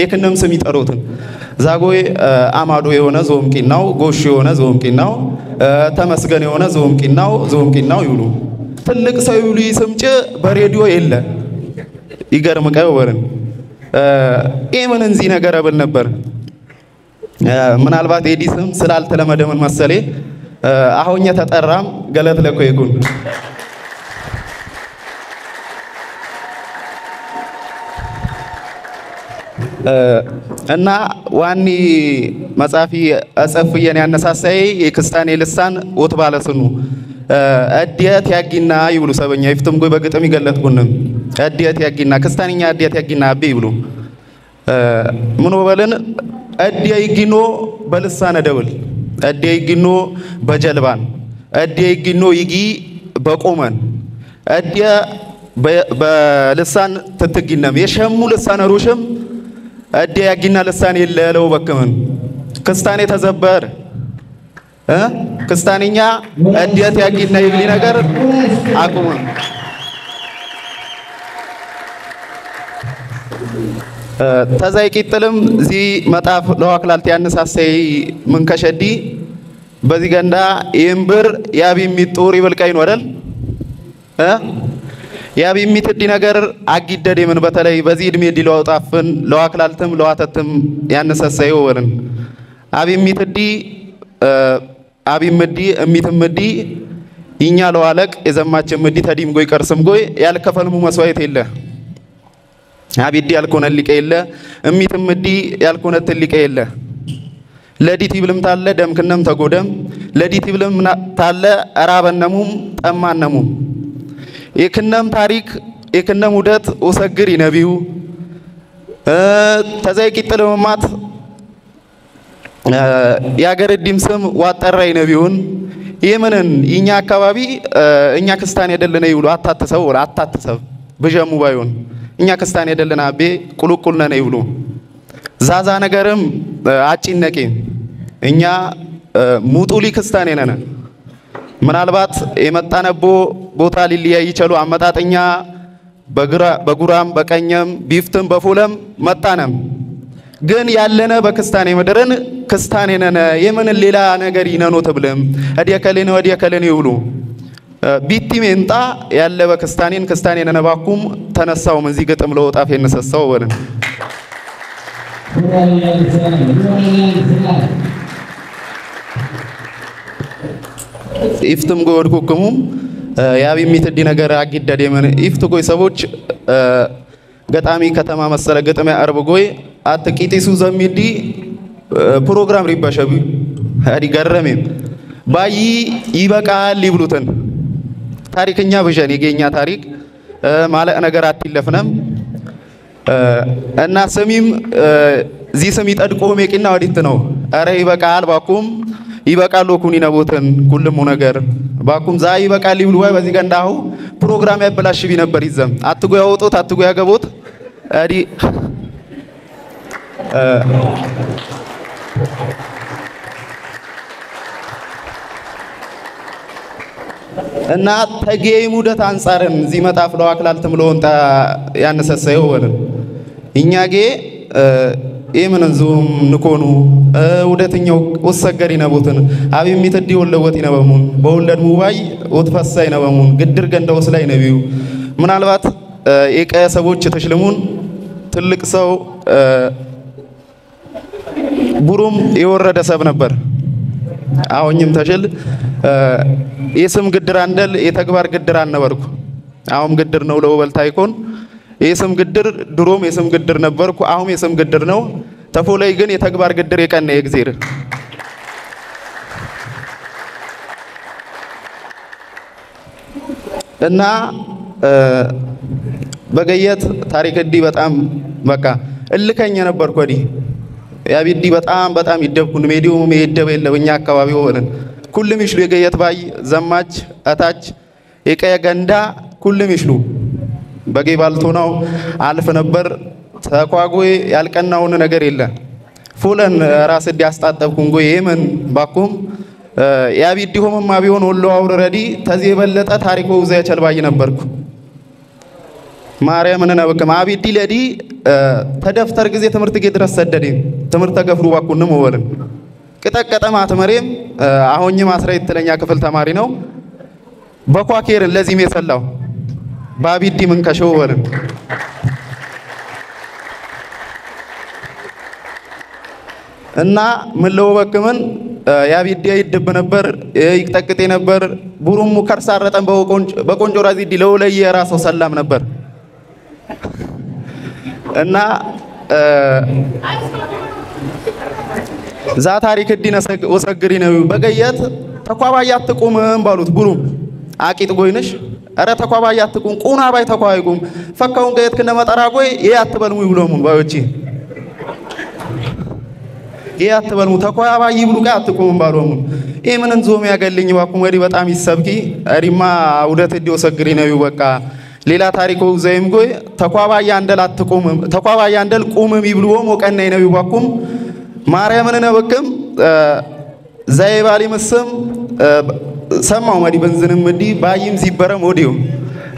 የክንም ስም ይጠሩትን ዛጎይ አማዶ የሆነ ዞምቂናው ጎሽ የሆነ ዞምቂናው ተመስገን የሆነ ዞምቂናው ይሉ ትልቅ ሰው ይሉ ይስምጭ በሬዲዮ የለ ይገርም ቀወርን ኤምን እንዚ ነገር አብል ነበር ምናልባት ኤዲስም ስላልተለመደምን መሰሌ አሁንኛ ተጠራም ገለት ለኮ ይኩን እና ዋኒ መጻፊ አጸፍየን ያነሳሳይ የክርስቲያኔ ልሳን ወት ባለስኑ አዲያት ያጊና ይብሉ ሰበኛ ይፍትም ጎይ በግጥም ይገለጥኩንም አዲያት ያጊና ክርስቲያንኛ አዲያት ያጊና አቤ ይብሉ ምን ወበለን አዲያ ይጊኖ በልሳነ ደብል አዲያ ይጊኖ በጀልባን አዲያ ይጊኖ ይጊ በቆመን አዲያ በልሳን ትትጊነም የሸሙ ልሳነ ሩሽም አዲያ ያጊና ልሳን የለለው በከመን ክርስቲያኔ ተዘበር ክርስቲያንኛ አዲያት ያጊና ይብሊ ነገር አቁሙ ተዛይቂጥልም ዚ መጣፍ ለዋክላልት ያነሳሳይ ምን ከሸዲ በዚህ ገንዳ ይምብር ያቢ ሚጦር ይበልቀይ ነው አይደል ያቢ ሚትዲ ነገር አጊደደ ምን በተለይ በዚህ እድሜ ዲለው አውጣፍን ለዋክላልትም ለዋተትም ያነሳሳይ ወርን አቢ ሚትዲ አቢ ምዲ እሚትምዲ ይኛ ለዋለቅ የዘማች ምዲ ተዲም ጎይ ቀርስም ጎይ ያልከፈልሙ መስዋዕት የለ አቢዲ ያልኮነ ሊቀ የለ እሚትምዲ ያልኮነ ትልቀ የለ ለዲት ይብልም ታለ ደምክነም ተጎደም ለዲት ይብልም ታለ አራበነሙም ጠማነሙም የክነም ታሪክ የክነም ውደት ወሰግር ይነቢው ተዘይ ቂጥልማት ያገር ዲምስም ዋጠራ ይነቢውን የምንን እኛ አካባቢ እኛ ክርስቲያን አይደለነ ይብሉ አታተሰው ወላ አታተሰብ በጀሙ ባይሆን እኛ ክርስቲያን አይደለና አቤ ቁልቁል ነን ይብሉ ዛዛ ነገርም አጪነቄ እኛ ሙጡሊ ክርስቲያን ነን ምናልባት የመጣነቦ ቦታ ሊለያይ ይችላል አመጣጠኛ በጉራም በቀኘም ቢፍትም በፉለም መጣነም ግን ያለነ በክርስቲያን መደረን ክርስቲያን ነን የምን ሌላ ነገር ይነኖ ተብለም ወዲያ ከለኔ ይውሉ ቢቲ ሜንጣ ያለ በክርስቲያን ነን ባኩም ተነሳው መንዚ ገጥም ለወጣፍ የነሰሰው ወለን ኢፍትም ጎድኩኩም ያቢ ሚትዲ ነገር አግደደ የምን ኢፍት ጎይ ሰዎች ገጣሚ ከተማ መሰለ ገጠመ አርብ ጎይ አትቂቲሱ ዘሚዲ ፕሮግራም ሪባሸቢ አዲ ገረሜ ባይ ይበቃል ይብሉትን ታሪክኛ በጀን የገኛ ታሪክ ማለ ነገር አትለፍነም እና ሰሚም ዚ ሰሚ ጠድቆ ሜቂና ወዲት ነው አረ ይበቃል ባኩም ይበቃል ወኩኒ ነቦተን ሁሉም ነገር ባኩም ዛ ይበቃል ይብሉ ወይ በዚህ ገንዳው ፕሮግራም ያበላሽቢ ነበር ይዘም አትጎ ያወጡት አትጎ ያገቦት አዲ እና ተገይ ሙደት አንጻርን ዚ መጣፍ ነው አክላል ተምሎንታ ያነሰሰየው ወለ እኛጌ የምንንዙም ንኮኑ ወደተኛው ወሰገሪ ነቦትን አብ የሚተዲ ወለወት ይነበሙን በወለድ ሙባይ ወትፈሳይ ነበሙን ግድር ገንዳውስ ላይ ነቢዩ ምናልባት የቀየ ሰዎች ተሽልሙን ትልቅ ሰው ቡሩም የወረደ ሰብ ነበር አሁንም ተሽል የስም ግድር አንደል የተግባር ግድር አንነበርኩ አሁን ግድር ነው ለወበልታ አይኮን የስም ግድር ድሮም የስም ግድር ነበርኩ አሁን የስም ግድር ነው ተፎላይ ግን የተግባር ግድር የቀነ የግዚር እና በገየት ታሪክ ዲ በጣም በቃ እልከኛ ነበርኩ ወዲ ያቢዲ በጣም ይደብኩን ሜዲዮ ሜደበ የለውኛ አካባቢ ወለን ኩልም ይሽሉ የገየት ባይ ዘማች አታች የቀየ ገንዳ ኩልም ይሽሉ በገይ ባልቶናው አልፍ ነበር ተቋጎይ ያልቀናውን ነገር የለ ፉለን ራስ ዲያስጣጠብኩን ጎይ የምን ባኩም ያቢዲ ሆመማ ቢሆን ወሎ አውረዲ ተዚህ የበለጠ ታሪኮ ዘያ ቸልባይ ነበርኩ ማርያም ነነብከ አቢዲ ለዲ ተደፍተር ጊዜ ትምርት ጌ ድረስ ሰደደ ትምርት ተገፍሩ ባኩንም ወለን ቅጠቀጠማ ተመሬም አሁንኝ ማስራ ይተለኛ ክፍል ተማሪ ነው በኳኬር ለዚህም የሰላው ባቢዲ ምን ከሸው ወለን እና ምን ለወበክምን ያቢዲ ይድብ ነበር ይቅጠቅጤ ነበር ቡሩሙ ከርሳረጠን በቆንጆ ራዚ ዲ ለወለየ ራሱ ሰላም ነበር እና ዛ ታሪክ ዲነ ወሰግሪ ነው በገየት ተቋባያ አትቁምም ባሉት ቡሩም አቂጥ ጎይነሽ አረ ተቋባያ አትቁም ቁና ባይ ተቋይቁም ፈካውን ገየት ከነ መጠራ ጎይ ያትበልሙ ይብሎሙን ባዮቺ ያትበልሙ ተቋባይ ይብሉ ጋር አትቁም ባሉሙ ኢምንን ዞም ያገልኝ ባኩም ወዲ በጣም ይሰብኪ አሪማ ውደት ዲ ወሰግሪ ነው በቃ ሌላ ታሪኮ ዘይም ጎይ ተቋባያ አንደል አትቁም ተቋባያ አንደል ቁምም ይብሉም ወቀነይ ነው ባኩም ማርያምን ነብከም ዘይባሊ መስም ሰማው ማዲ በንዝንም ዲ ባይም ሲበረም ወዲው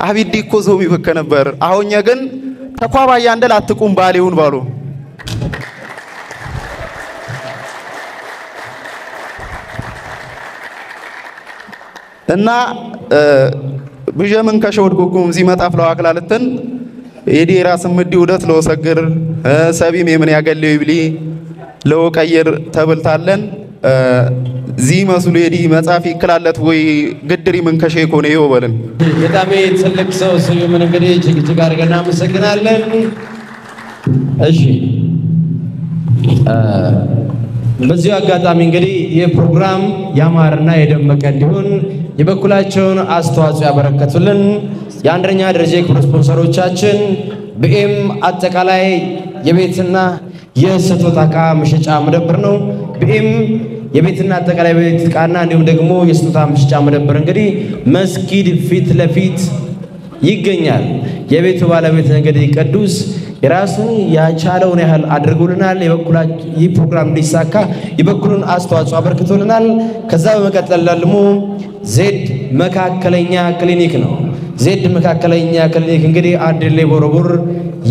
አቢዲ እኮ ዞም ይበከ ነበር አሁንኛ ግን ተቋባያ አንደል አትቁም ባሌውን ባሉ እና ብጀምን ከሾድኩኩም ሲመጣ ፍለው አክላለተን የዲ ራስም ዲ ውደት ለወሰግር ሰቢም የምን ያገለው ይብሊ ለወቀየር ተብልታለን ዚ መስሉ የዲ መጻፍ ይከላለት ወይ ግድሪ ምን ከሸይ ኮነ ይወበልን በጣም ትልቅ ሰው ምን እንግዲህ እጅግ አድርገን እናመሰግናለን። እሺ በዚህ አጋጣሚ እንግዲህ የፕሮግራም ያማረና የደመቀ እንዲሆን የበኩላቸውን አስተዋጽኦ ያበረከቱልን የአንደኛ ደረጃ የክብር ስፖንሰሮቻችን ቢኤም አጠቃላይ የቤትና የስጦታ ዕቃ መሸጫ መደብር ነው። ቢኤም የቤትና አጠቃላይ ቤት ዕቃና እንዲሁም ደግሞ የስጦታ መሸጫ መደብር እንግዲህ መስጊድ ፊት ለፊት ይገኛል። የቤቱ ባለቤት እንግዲህ ቅዱስ የራሱን ያቻለውን ያህል አድርጎልናል። ይህ ፕሮግራም እንዲሳካ የበኩሉን አስተዋጽኦ አበርክቶልናል። ከዛ በመቀጠል ደግሞ ዜድ መካከለኛ ክሊኒክ ነው። ዜድ መካከለኛ ክሊኒክ እንግዲህ አድሌ ቦረቦር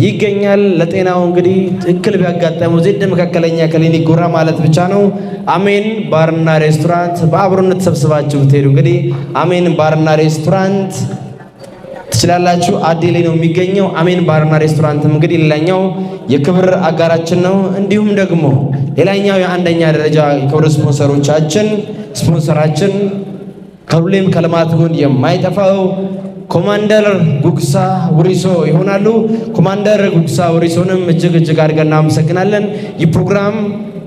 ይገኛል። ለጤናው እንግዲህ እክል ቢያጋጠመው ዜድ መካከለኛ ክሊኒክ ጎራ ማለት ብቻ ነው። አሜን ባርና ሬስቶራንት በአብሮነት ተሰብስባችሁ ብትሄዱ እንግዲህ አሜን ባርና ሬስቶራንት ትችላላችሁ። አዲሌ ነው የሚገኘው። አሜን ባርና ሬስቶራንትም እንግዲህ ሌላኛው የክብር አጋራችን ነው። እንዲሁም ደግሞ ሌላኛው የአንደኛ ደረጃ የክብር ስፖንሰራችን ከሁሌም ከልማት ጎን የማይጠፋው ኮማንደር ጉግሳ ውሪሶ ይሆናሉ። ኮማንደር ጉግሳ ውሪሶንም እጅግ አድርገን እናመሰግናለን። ይህ ፕሮግራም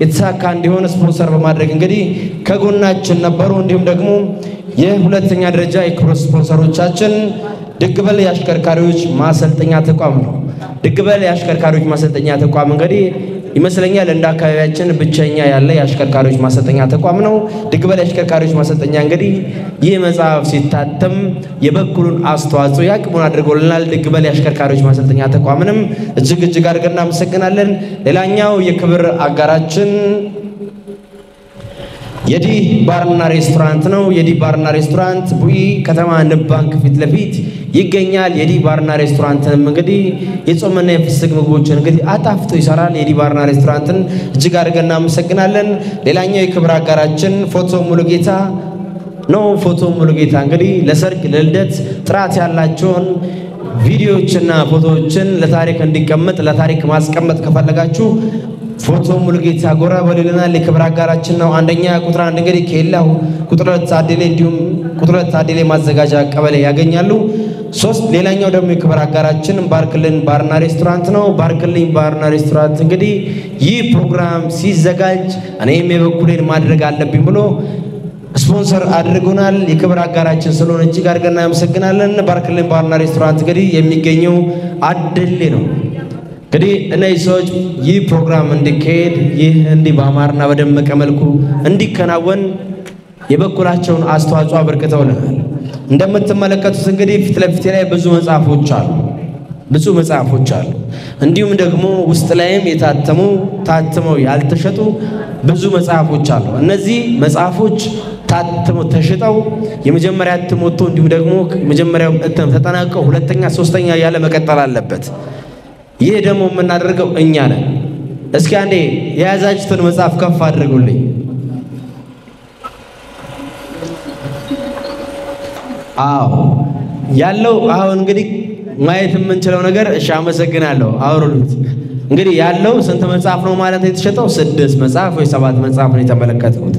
የተሳካ እንዲሆን ስፖንሰር በማድረግ እንግዲህ ከጎናችን ነበሩ። እንዲሁም ደግሞ የሁለተኛ ደረጃ የክብር ስፖንሰሮቻችን ድግበል የአሽከርካሪዎች ማሰልጠኛ ተቋም ነው። ድግበል የአሽከርካሪዎች ማሰልጠኛ ተቋም እንግዲህ ይመስለኛል እንደ አካባቢያችን ብቸኛ ያለ የአሽከርካሪዎች ማሰልጠኛ ተቋም ነው። ድግበል የአሽከርካሪዎች ማሰልጠኛ እንግዲህ ይህ መጽሐፍ ሲታተም የበኩሉን አስተዋጽኦ ያቅሙን አድርጎልናል። ድግበል የአሽከርካሪዎች ማሰልጠኛ ተቋምንም እጅግ አድርገን እናመሰግናለን። ሌላኛው የክብር አጋራችን የዲ ባርና ሬስቶራንት ነው። የዲ ባርና ሬስቶራንት ቡኢ ከተማ ንብ ባንክ ፊት ለፊት ይገኛል። የዲ ባርና ሬስቶራንትንም እንግዲህ የጾምና የፍስክ ምግቦችን እንግዲህ አጣፍጦ ይሰራል። የዲ ባርና ሬስቶራንትን እጅግ አድርገን እናመሰግናለን። ሌላኛው የክብር አጋራችን ፎቶ ሙሉጌታ ነው። ፎቶ ሙሉጌታ እንግዲህ ለሰርግ ለልደት ጥራት ያላቸውን ቪዲዮዎችና ፎቶዎችን ለታሪክ እንዲቀመጥ ለታሪክ ማስቀመጥ ከፈለጋችሁ ፎቶ ሙሉጌታ ጎራ በልልናል። የክብር አጋራችን ነው። አንደኛ ቁጥር 1 እንግዲህ ኬላው ቁጥር 2 አዲሌ እንዲሁም ቁጥር 2 አዲሌ ማዘጋጃ ቀበሌ ያገኛሉ። 3 ሌላኛው ደግሞ የክብር አጋራችን ባርክልን ባርና ሬስቶራንት ነው። ባርክልን ባርና ሬስቶራንት እንግዲህ ይህ ፕሮግራም ሲዘጋጅ እኔም የበኩሌን ማድረግ አለብኝ ብሎ ስፖንሰር አድርጎናል። የክብር አጋራችን ስለሆነ እጅግ አድርገን እናመሰግናለን። ባርክልን ባርና ሬስቶራንት እንግዲህ የሚገኘው አድሌ ነው። እንግዲህ እነዚህ ሰዎች ይህ ፕሮግራም እንዲካሄድ ይህ እንዲህ በአማርና በደመቀ መልኩ እንዲከናወን የበኩላቸውን አስተዋጽኦ አበርክተውልናል። እንደምትመለከቱት እንግዲህ ፊት ለፊት ላይ ብዙ መጽሐፎች አሉ። እንዲሁም ደግሞ ውስጥ ላይም ታትመው ያልተሸጡ ብዙ መጽሐፎች አሉ። እነዚህ መጽሐፎች ታትመው ተሽጠው የመጀመሪያ እትም ወጥቶ እንዲሁም ደግሞ መጀመሪያው እትም ተጠናቀው ሁለተኛ ሶስተኛ ያለ መቀጠል አለበት። ይህ ደግሞ የምናደርገው እኛ ነን። እስኪ አንዴ የያዛችሁትን መጽሐፍ ከፍ አድርጉልኝ። አዎ ያለው አሁን እንግዲህ ማየት የምንችለው ነገር እሺ፣ አመሰግናለሁ። አውሩሉት እንግዲህ ያለው ስንት መጽሐፍ ነው ማለት ነው የተሸጠው? 6 መጽሐፍ ወይ 7 መጽሐፍ ነው የተመለከትኩት።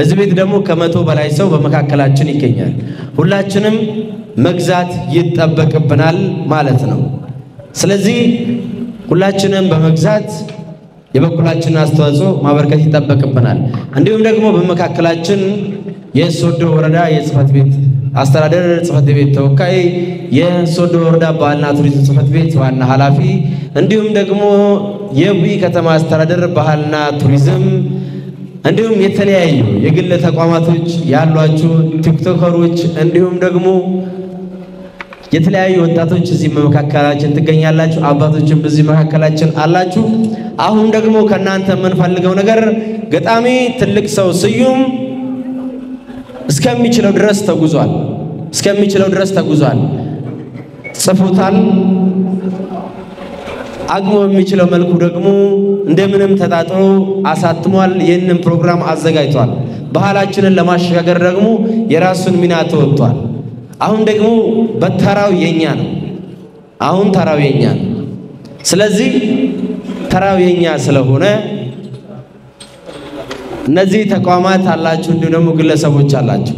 እዚህ ቤት ደግሞ ከ100 በላይ ሰው በመካከላችን ይገኛል። ሁላችንም መግዛት ይጠበቅብናል ማለት ነው። ስለዚህ ሁላችንም በመግዛት የበኩላችንን አስተዋጽኦ ማበርከት ይጠበቅብናል። እንዲሁም ደግሞ በመካከላችን የሶዶ ወረዳ የጽህፈት ቤት አስተዳደር ጽህፈት ቤት ተወካይ፣ የሶዶ ወረዳ ባህልና ቱሪዝም ጽህፈት ቤት ዋና ኃላፊ፣ እንዲሁም ደግሞ የቡኢ ከተማ አስተዳደር ባህልና ቱሪዝም እንዲሁም የተለያዩ የግል ተቋማቶች ያሏችሁ ቲክቶከሮች እንዲሁም ደግሞ የተለያዩ ወጣቶች እዚህ መካከላችን ትገኛላችሁ። አባቶችም በዚህ መካከላችን አላችሁ። አሁን ደግሞ ከናንተ የምንፈልገው ነገር ገጣሚ ትልቅ ሰው ስዩም እስከሚችለው ድረስ ተጉዟል። ጽፎታል። አቅሙ የሚችለው መልኩ ደግሞ እንደምንም ተጣጥሮ አሳትሟል። ይህንን ፕሮግራም አዘጋጅቷል። ባህላችንን ለማሸጋገር ደግሞ የራሱን ሚና ተወጥቷል። አሁን ደግሞ በተራው የኛ ነው። ስለዚህ ተራው የኛ ስለሆነ እነዚህ ተቋማት አላችሁ፣ እንዲሁ ደግሞ ግለሰቦች አላችሁ።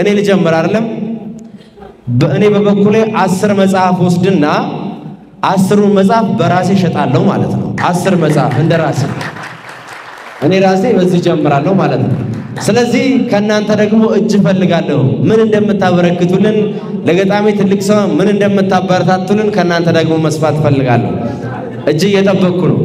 እኔ ልጀምር አይደለም። እኔ በበኩሌ 10 መጽሐፍ ወስድና 10ሩን መጽሐፍ በራሴ ሸጣለሁ ማለት ነው። 10 መጽሐፍ እንደራሴ እኔ ራሴ በዚህ ጀምራለሁ ማለት ነው። ስለዚህ ከናንተ ደግሞ እጅ ፈልጋለሁ። ምን እንደምታበረክቱልን ለገጣሚ ትልቅ ሰው ምን እንደምታበረታቱልን ከናንተ ደግሞ መስፋት ፈልጋለሁ። እጅ እየጠበቅኩ ነው።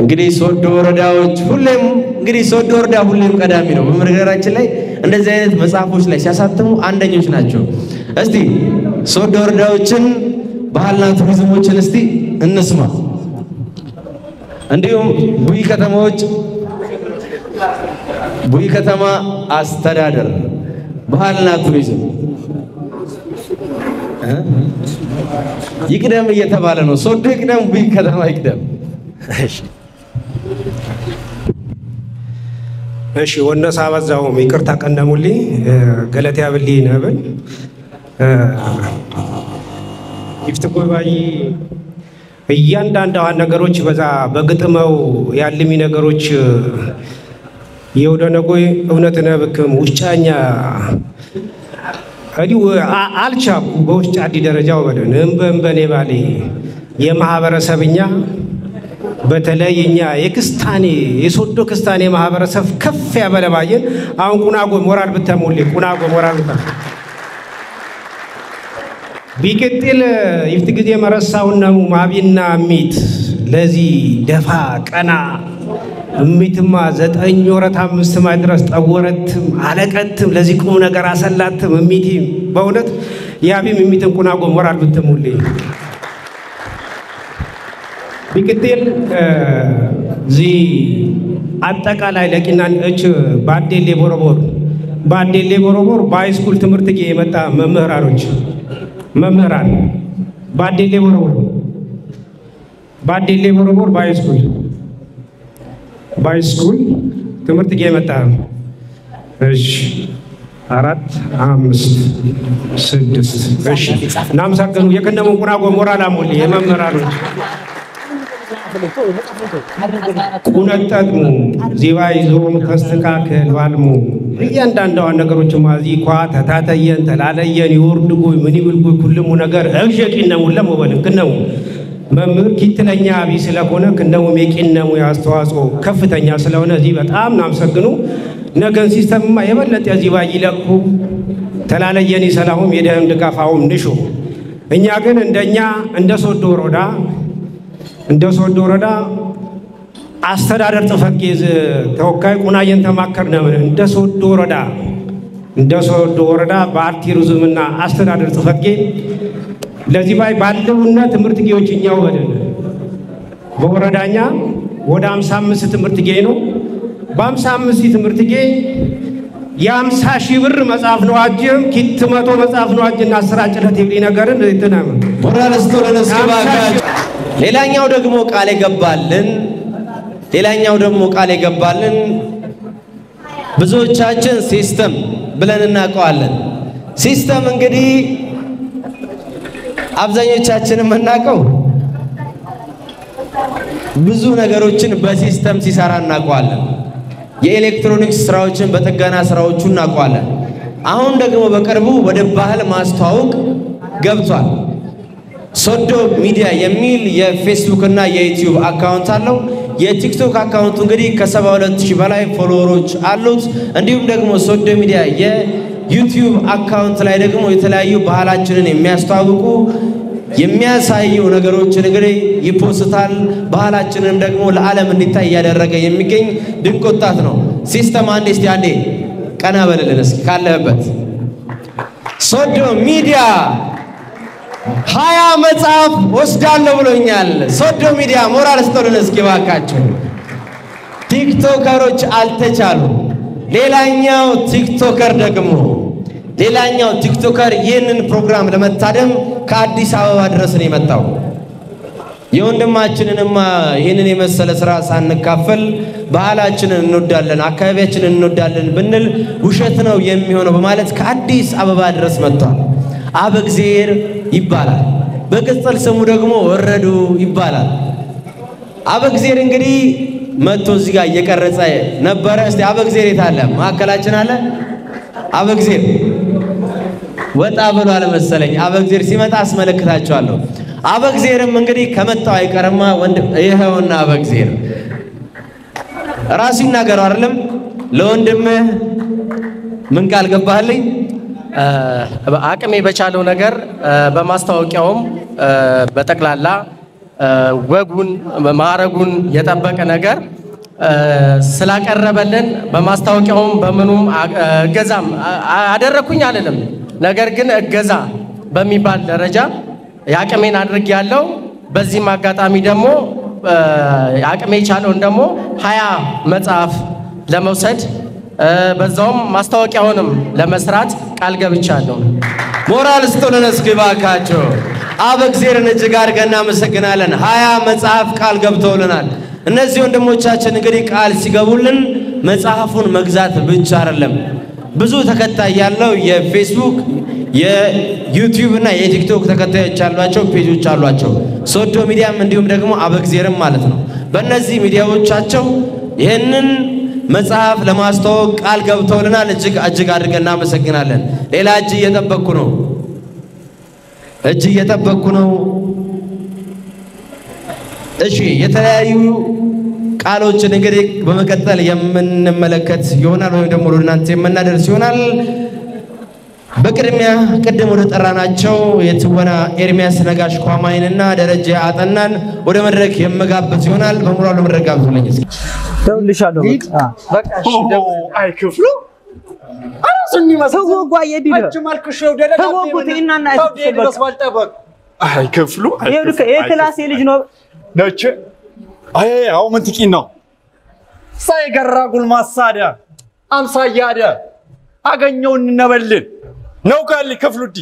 እንግዲህ ሶዶ ወረዳዎች ሁሌም እንግዲህ ሶዶ ወረዳ ሁሌም ቀዳሚ ነው። በመነገራችን ላይ እንደዚህ አይነት መጽሐፎች ላይ ሲያሳትሙ አንደኞች ናቸው። እስቲ ሶዶ ወረዳዎችን ባህልና ቱሪዝሞችን እስቲ እንስማ። እንዲሁም ቡይ ከተማ አስተዳደር ባህልና ቱሪዝም ይቅደም እየተባለ ነው። ሶዶ ይቅደም፣ ቡይ ከተማ ይቅደም። እሺ ወነሳ በዛውም ይቅርታ ቀነሙልኝ ገለቴ ያብልኝ ነብል ይፍትቆይ እያንዳንዷ ነገሮች በዛ በግጥመው ያልሚ ነገሮች የወደነጎይ እውነት ነብክም ውጫኛ አዲው አልቻኩ በውስጥ አዲ ደረጃው በደን እንበንበኔ ባሌ የማህበረሰብኛ በተለይኛ የክስታኔ የሶዶ ክስታኔ ማህበረሰብ ከፍ ያበለባየን አሁን ቁናጎ ሞራል ብተሙልኝ ቁናጎ ሞራል ብታ ቢቀጥል ይፍት ጊዜ መረሳው ነው ማቢና ሚት ለዚህ ደፋ ቀና እሚትማ 9 ወራት 5 ማድረስ ጠወረትም አለቀትም ለዚህ ቁም ነገር አሰላትም እሚቲ በእውነት ያቢም እሚትን ቁናጎ ሞራል ብትሙልኝ ቢቀጥል ዚ አጠቃላይ ለቂናን እች ባዴሌ ቦረቦር ባይስኩል ትምህርት ጌ የመጣ መምህራን ባዴሌ ቦረቦር ባይስኩል ትምህርት ጌ የመጣ እሺ 4 5 6 እሺ ናምሳከኑ የከነሙ ቁናጎ ሞራል አሞል የመምህራኖች ቁነጠጥሙ ዚባይዞም ተስተካከል ባልሙ እያንዳንዷ ነገሮች ማዚ ኳ ተታተየን ተላለየን ይወርድጎይ ምን ይብልጎይ ሁሉም ነገር እሽቂነሙ ለሞበልን ከነሙ መምህር ኪትለኛ ቢ ስለሆነ ከነሙ ሜቂነሙ ያስተዋጽኦ ከፍተኛ ስለሆነ እዚ በጣም ናምሰግኑ ነገን ሲስተምማ የበለጠ ዚባይ ይለቁ ተላለየን ይሰላሁም የደህም ድጋፋውም ንሹ እኛ ግን እንደኛ እንደ ሶዶ ወረዳ አስተዳደር ጽሕፈት ቤት ተወካይ ቁናየን ተማከርነ እንደ ሶዶ ወረዳ በአርት ቱሪዝምና አስተዳደር ጽሕፈት ቤት ለዚህ ባለውና ትምህርት ጌዎችኛው ወደነ በወረዳኛ ወደ 55 ትምህርት ጌ ነው። በ55 ትምህርት ጌ የ50 ሺህ ብር መጽሐፍ ነው አጅም ኪት መቶ መጽሐፍ ነው አጅና አሰራጭነት ይብሊ ነገርን እንተናም ወራለስቶለስ ከባካች ሌላኛው ደግሞ ቃል የገባልን ብዙዎቻችን ሲስተም ብለን እናውቀዋለን። ሲስተም እንግዲህ አብዛኞቻችን የምናውቀው ብዙ ነገሮችን በሲስተም ሲሰራ እናውቀዋለን። የኤሌክትሮኒክስ ስራዎችን በጥገና ስራዎቹ እናውቀዋለን። አሁን ደግሞ በቅርቡ ወደ ባህል ማስተዋወቅ ገብቷል። ሶዶ ሚዲያ የሚል የፌስቡክ እና የዩቲዩብ አካውንት አለው። የቲክቶክ አካውንቱ እንግዲህ ከ72000 በላይ ፎሎወሮች አሉት። እንዲሁም ደግሞ ሶዶ ሚዲያ የዩቲዩብ አካውንት ላይ ደግሞ የተለያዩ ባህላችንን የሚያስተዋውቁ የሚያሳዩ ነገሮችን እንግዲህ ይፖስታል። ባህላችንንም ደግሞ ለዓለም እንዲታይ እያደረገ የሚገኝ ድንቅ ወጣት ነው። ሲስተም አንዴ ቀና በልልን እስኪ ካለበት ሶዶ ሚዲያ 20 መጽሐፍ ወስዳለሁ ብሎኛል። ሶዶ ሚዲያ ሞራል ስቶልን እስኪ ባካችሁ። ቲክቶከሮች አልተቻሉ። ሌላኛው ቲክቶከር ይህንን ፕሮግራም ለመታደም ከአዲስ አበባ ድረስ ነው የመጣው። የወንድማችንንማ ይህንን የመሰለ ስራ ሳንካፈል ባህላችንን እንወዳለን አካባቢያችንን እንወዳለን ብንል ውሸት ነው የሚሆነው በማለት ከአዲስ አበባ ድረስ መጥቷል። አበግዜር ይባላል። በቅጽል ስሙ ደግሞ ወረዱ ይባላል። አበግዜር እንግዲህ መጥቶ እዚህ ጋር እየቀረጸ ነበረ። እስቲ አበግዜር የት አለ? ማዕከላችን አለ? አበግዜር ወጣ ብሏል መሰለኝ። አበግዜር ሲመጣ አስመለክታቸዋለሁ። አበግዜርም እንግዲህ ከመጣው አይቀርማ ወንድም ይሄውና አበግዜር ራሱ ይናገረው አይደለም ለወንድምህ ምን ቃል ገባህልኝ? አቅሜ በቻለው ነገር በማስታወቂያውም በጠቅላላ ወጉን ማረጉን የጠበቀ ነገር ስላቀረበልን በማስታወቂያውም በምኑም እገዛም አደረኩኝ አይደለም። ነገር ግን እገዛ በሚባል ደረጃ ያቅሜን አድርጌያለሁ። በዚህም አጋጣሚ ደግሞ አቅሜ የቻለውን ደግሞ 20 መጽሐፍ ለመውሰድ በዛውም ማስታወቂያውንም ለመስራት ቃል ገብቻለሁ። ሞራል ስጡልን እስኪ ባካችሁ። አብ እግዚአብሔርን እጅግ አድርገን እናመሰግናለን። 20 መጽሐፍ ቃል ገብተውልናል። እነዚህ ወንድሞቻችን እንግዲህ ቃል ሲገቡልን መጽሐፉን መግዛት ብቻ አይደለም፣ ብዙ ተከታይ ያለው የፌስቡክ የዩቲዩብ እና የቲክቶክ ተከታዮች ያሏቸው ፔጆች አሏቸው። ሶዶ ሚዲያም እንዲሁም ደግሞ አብ እግዚአብሔርም ማለት ነው። በእነዚህ ሚዲያዎቻቸው ይህንን መጽሐፍ ለማስተዋወቅ ቃል ገብተውልናል። እጅግ አድርገን እናመሰግናለን። ሌላ እጅ እየጠበቅኩ ነው። እሺ የተለያዩ ቃሎችን እንግዲህ በመቀጠል የምንመለከት ይሆናል ወይም ደግሞ ለእናንተ የምናደርስ ይሆናል። በቅድሚያ ቅድም ወደ ጠራናቸው የትወና ኤርሚያስ ነጋሽ ኳማይንና ደረጃ አጠናን ወደ መድረክ የመጋበዝ ይሆናል። በሙራው ለመድረክ ጋብዙልኝ እስኪ። ደውልሻለሁ። በቃ እሺ አይ ክፍሉ አራሱኝ መስው ጓዬ ዲደ አጅማልክሽው ደረጃ ተወቁትና አይ ክፍሉ ይኸውልህ የክላሴ ልጅ ነው ነች። አይ አው ምን ትቂን ነው ሳይገራ ጉልማሳዳ አምሳያዳ አገኘው እንነበልን ነው ካሊ ክፍሉዲ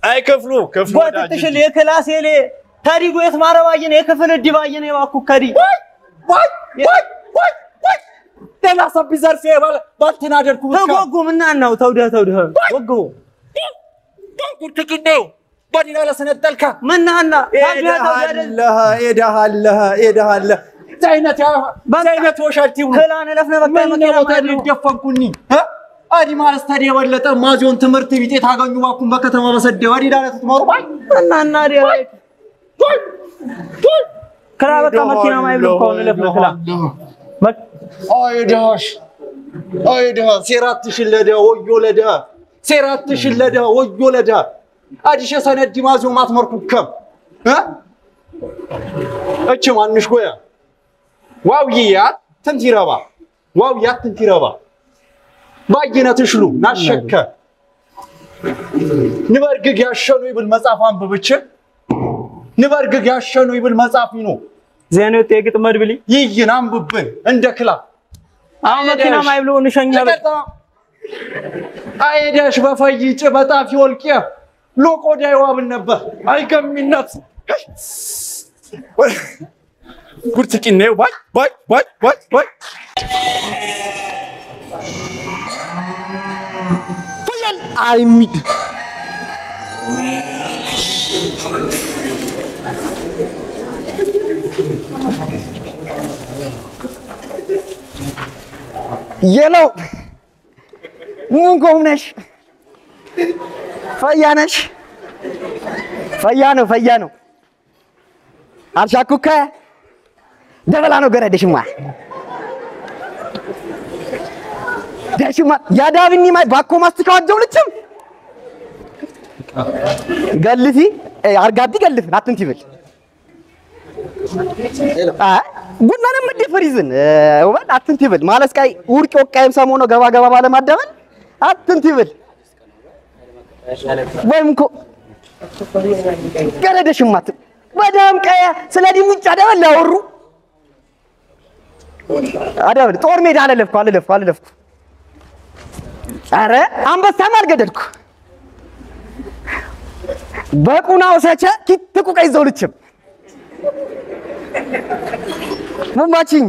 አይ ክፍሉ ወጥተሽል የክላሴ ላይ ታሪጉ የትማረባየን የክፍል ዲባየን የባኩ ከዲ ወይ ተናሰብ ቢዘርፍ ባልተናደርኩ ተጎጉ ምናናው ተውደህ ወጉ ታንኩት ትቂነው ባዲና ለሰነጠልካ ምናና ኤዳሃለ ዘይነት ወሻቲው ከላነ ለፍነ በቃ መኪና ማለት ደፈንኩኒ አዲ ማለት ታዲያ የበለጠ ማዚዮን ትምህርት ቢጤ ታገኙ ባኩን በከተማ በሰደው አዲ ዳለት ትማሩ ምናና ዲያ ከራ በቃ መኪና ማይብሉ ከሆነ ለፍነ ከላ አይዳ ሴራት ሽለዳ ወዮ ለዳ ሴራት ሽለዳ ወዮ ለዳ አዲሽ ሰነድ ማዚዮ ማትመርኩ ከም እቺ ማንሽ ጎያ ዋውያ ትንቲረባ ባየነትሽሉ ናሸከ ንበርግግ ያሸኑ ይብል መጻፍ አንብብች ንበርግግ ያሸኑ ይብል መጻፍ ነው ዜናው ተግጥ መድብሊ ይይን አንብብን እንደ ክላ አሁን መኪና ማይብሉ እንሸኛለ አይዳሽ በፈይጭ በጣፊ ወልቂያ ሎቆዳ ይዋብል ነበር አይገሚነት ጉርትቂኔው ባይ ፈያል አይሚድ የለው ምን ቆምነሽ ፈያነሽ ፈያ ነው አልሻኩከ ደበላ ነው ገረደሽማ ደሽማ ያዳብኒ ማይ ባኮ ማስተካወጀው ልችም ገልፊ አርጋዲ ገልፍ ናትን ትብል ጉናነ መደፈሪዝን ወባል አትን ትብል ማለት ቃይ ውርቅ ወቃይም ሰሞኑ ገባ ባለ ማደበል አትን ትብል ወይምኮ ገረደሽማ በዳም ቀያ ስለዚህ ሙጫ ደበል ያወሩ አደበል ጦር ሜዳ አለለፍኩ አረ አንበሳም አልገደልኩ በቁናው ሰቸ ኪትቁ ቀይዘው ልችም ማማቺኝ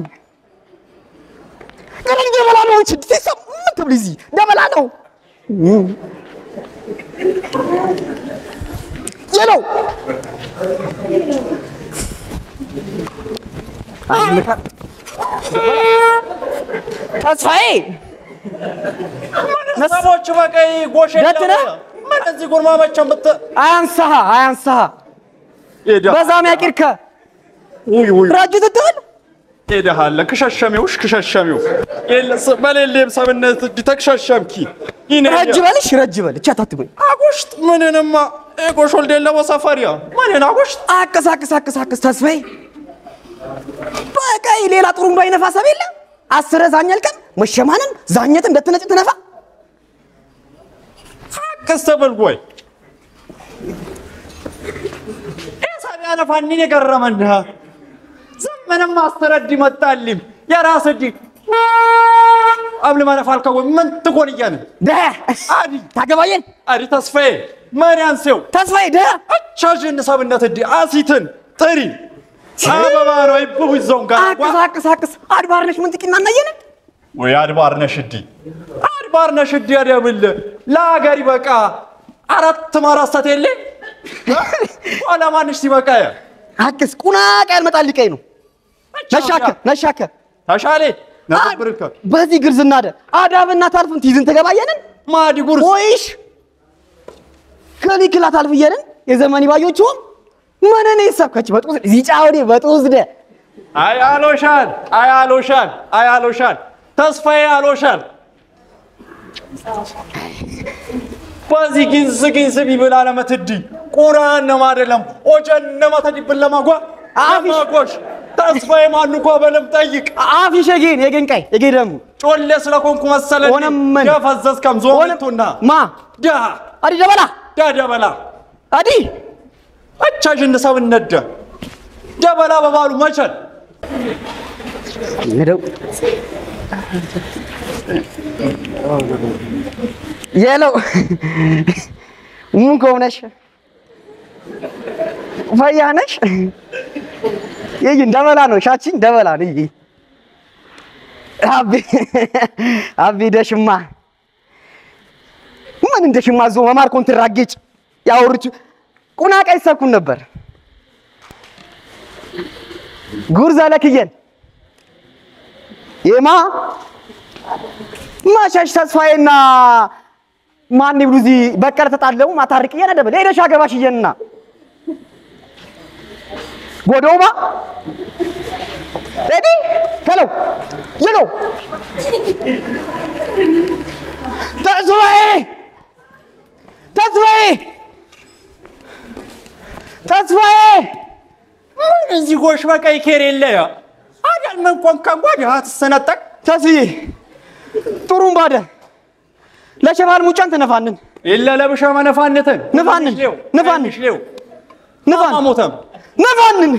ገረድ ደበላ ነው እቺ ተሰም ትብሊዚ ደበላ ነው የለው ተስፋዬ ነሰቦች በቀይ ጎሸለ ማን እዚህ ጎርማማቸን በተ አያንሳህ በዛም ያቂርከ ውይ ራጁ ትትል ይደሃለ ከሸሸሚውሽ ከሸሸሚው የለስ በሌለም ሰብነት ተከሸሸምኪ ረጅበልሽ ረጅበል እቻ ታትጎይ አጎሽት ምንንማ ኤጎሾል ደለወ ሰፈሪያ ማንን አጎሽት አከሳከሳከሳከስ ተስፋዬ በቃ ሌላ ጥሩምባ ይነፋ ሰበለ አስረ ዛኛልከም መሸማንን ዛኘት እንደተነጭ ተነፋ ከስተበል ጎይ እሳቢያ ነፋኒ የገረመንህ ዘመንም አስተረድ ይመጣልም የራስዲ አብለ ማነፋልከው ምን ትቆልያን አዲ ታገባየን አዲ ተስፋዬ ማርያንሴው ተስፋዬ አቻጅን ሰብነት ዲ አሲትን ጥሪ አበባ ነው ይብውዘውን ጋር አከሳከሳከስ አድባርነሽ ምን ትቂናናየን ወይ አድባርነሽ ዲ ያደብል ለሀገር ይበቃ አራት ማራስታት የለ ወላ ማንሽ ሲበቃ አክስ ቁና ቃል መጣልቀይ ነው ነሻከ ታሻሌ ነብርከ በዚህ ግርዝና አዳብና ታልፍን ትይዝን ተገባየንን ማዲ ጉርስ ወይሽ ከሊክላ ታልፍየንን የዘመን ባዮቹ ማነኔ ሰብከች በጡዝ ዚጫውዲ በጡዝ አያሎሻል ተስፋዬ አሎሻል በዚህ ግንስ ቢብላ ለመትዲ ቁራን ነው አይደለም ኦጀነማ ተዲብል ለማጓ አፊሽ ተስፋዬ ማን እኮ በለም ጠይቅ አፊሽ የገንቃይ የገደሙ ጮለ ስለኮንኩ መሰለኝ ያፈዘዝከም ዞንቱና ማ አዲ ደበላ አዲ አቻጅን ሰብነደ ደበላ በባሉ መቸል ነደው የለው ምን ኮነሽ ፈያነሽ ይይ ደበላ ነው ሻቺኝ ደበላ ነው ይይ አቢ ደሽማ ምን እንደሽማ ዞ መማር ኮንትራጌጭ ያወርቹ ቁና ቀይ ሰብኩን ነበር ጉርዛ ለክየን የማ ማሻሽ ተስፋዬና ማን ይብሉዚ በቀለ ተጣለው ማታርቅ የነደበለ ሄደሽ አገባሽ ይየንና ጎዶማ ሬዲ ሄሎ ተስፋዬ ምን እዚህ ጎሽ በቀይ ከሬለ ያ አዳል ምን ቆንካ ጓዳ ተሰነጠቅ ተስዬ ጥሩም ባደ ለሸባል ሙጫን ተነፋንን ኢላ ለብሻ መነፋነተን ነፋንን ሞተም ነፋንን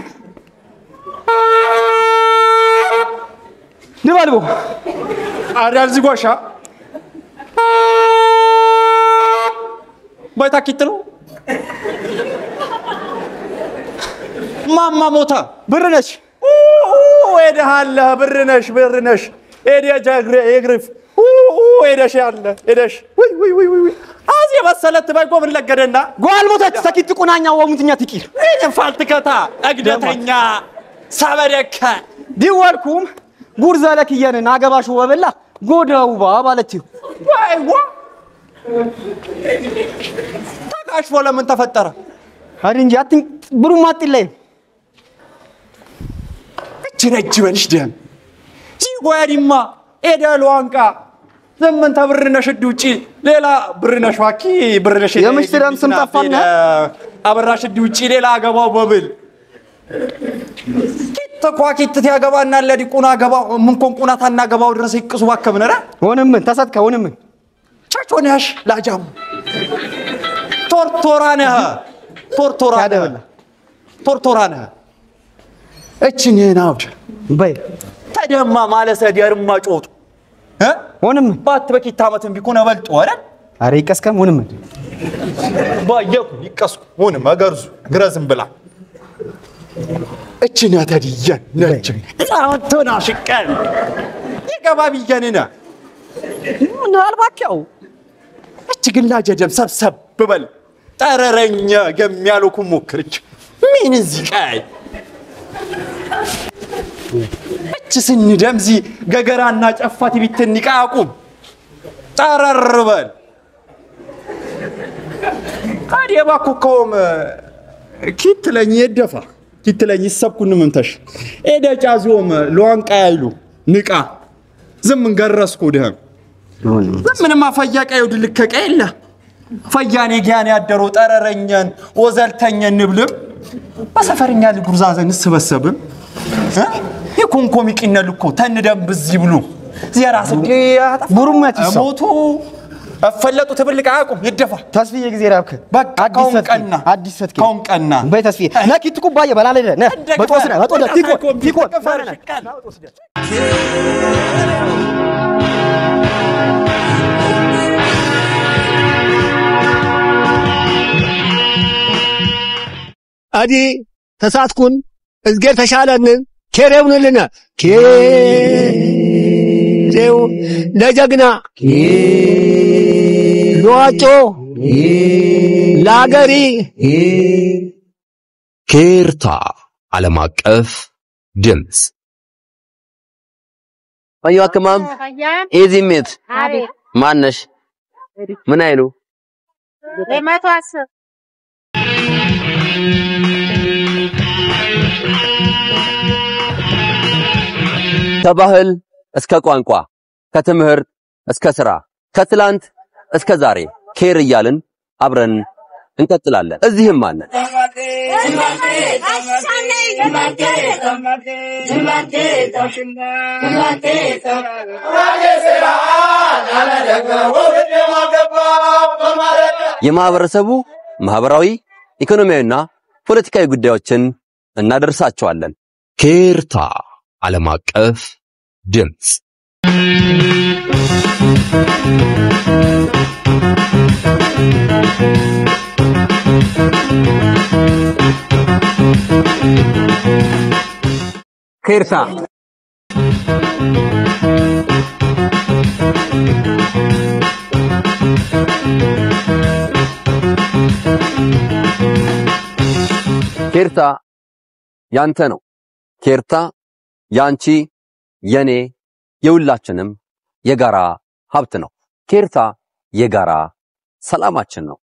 ድባልቦ አዳል ዝጓሻ ባይታኪትሉ ማማ ሞታ ብርነሽ ወደሃለ ብርነሽ ኤዲያ ጃግሬ ኤግሪፍ ኤደሽ ያለ ኤደሽ ወይ አዚ በሰለት ባይቆም ለገደና ጓል ሞተች ተኪት ቁናኛ ወሙትኛ ትቂር ፋልትከታ አግደተኛ ሳበደከ ዲወልኩም ጉርዛ ለክየን አገባሹ ወበላ ጎዳውባ ባለችው አይዋ ታካሽፎ ለምን ተፈጠረ አድንጂ አትን ብሩም አጥለይ እጅ በልሽ ደም ሲጓያዲማ ኤዳሉ አንቃ ዘመን ተብርነሽ ውጪ ሌላ ብርነሽ ዋኪ ብርነሽ የምሽትራም ስም ጠፋና አበራሽ ውጪ ሌላ አገባው በብል ተቋቂት ያገባና ለዲቁና ገባው ምን ኮንቁና ታናገባው ድረስ ይቅሱ ባከብነራ ሆነም ተሰጥከ ሆነም ቻቾንያሽ ላጃም ቶርቶራነ እቺን የናውድ በይ ተደማ ማለት ሰዲያርማ ጮጡ ሆነም ባት በቂታ አመትን ቢኮን አበልጦ አይደል አሬ ይቀስከም ሆነም ባየኩ ይቀስኩ ሆነ መገርዙ ግረዝም ብላ እቺን ያተዲያን ነጭ ዛውቶና ሽቀን ይገባቢየንና ምን አልባከው እቺ ግላጀ ደም ሰብሰብ በል ጠረረኛ የሚያሉኩ ሞክርች ምን ዝቃይ እቺ ስንደምዚ ገገራና ጨፋት ቢትንቃ አቁም ጠረርበል አዲያ ባኩኮም ኪት ለኝ ይደፋ ይትለኝ ይሰብኩን ምንተሽ ኤደጫ ዞም ሎንቃ ያይሉ ንቃ ዝም እንገረስኩ ደም ምንም አፈያቃ ይውድልከቀ የለ ፈያኔ ጊያን ያደሮ ጠረረኛን ወዘልተኛን ንብልም በሰፈርኛ ልጉርዛዘን ስበሰብም ይኮንኮም ይቅነልኮ ተንደም ብዚ ብሉ ዚያራስ ቡሩማት ሞቱ አፈለጡ ተብልቅ አቁም ይደፋ ተስፊዬ ጊዜ ራብከ አዲስ ፈትከ ካውን ቀና በይ ተስፊዬ ነኪት ኩባዬ በላለ ነ በጦስና በጦደ ቲኮ አዲ ተሳትኩን እዝጌር ተሻለን ኬሬውንልና ኬሬው ለጀግና ሎዋጮ ላገሪ ኬርታ ዓለም አቀፍ ድምጽ አዩ አከማም ኤዚሜት ማነሽ ምን አይሉ ለማቶ አስር ከባህል እስከ ቋንቋ ከትምህርት እስከ ስራ ከትላንት እስከ ዛሬ ኬር እያልን አብረን እንቀጥላለን እዚህም አለን የማህበረሰቡ ማህበራዊ ኢኮኖሚያዊና ፖለቲካዊ ጉዳዮችን እናደርሳቸዋለን ኬርታ ዓለም አቀፍ ድምጽ ኬርታ ኬርታ ያንተ ነው ኬርታ ያንቺ የኔ የሁላችንም የጋራ ሀብት ነው ኬርታ የጋራ ሰላማችን ነው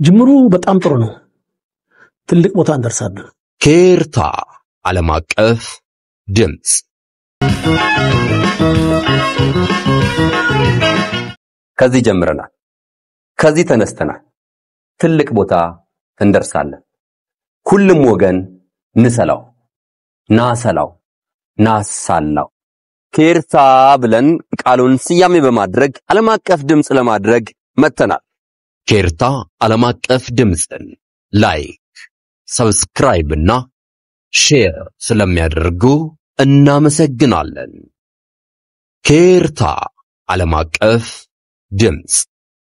ጅምሩ በጣም ጥሩ ነው ትልቅ ቦታ እንደርሳለን ኬርታ ዓለም አቀፍ ድምጽ ከዚህ ጀምረናል ከዚህ ተነስተናል ትልቅ ቦታ እንደርሳለን ሁሉም ወገን ንሰላው ናሰላው ናሳላው ኬርታ ብለን ቃሉን ስያሜ በማድረግ ዓለም አቀፍ ድምጽ ለማድረግ መተናል ኬርታ ዓለም አቀፍ ድምጽን ላይክ ሰብስክራይብ እና ሼር ስለሚያደርጉ እናመሰግናለን ኬርታ ዓለም አቀፍ ድምጽ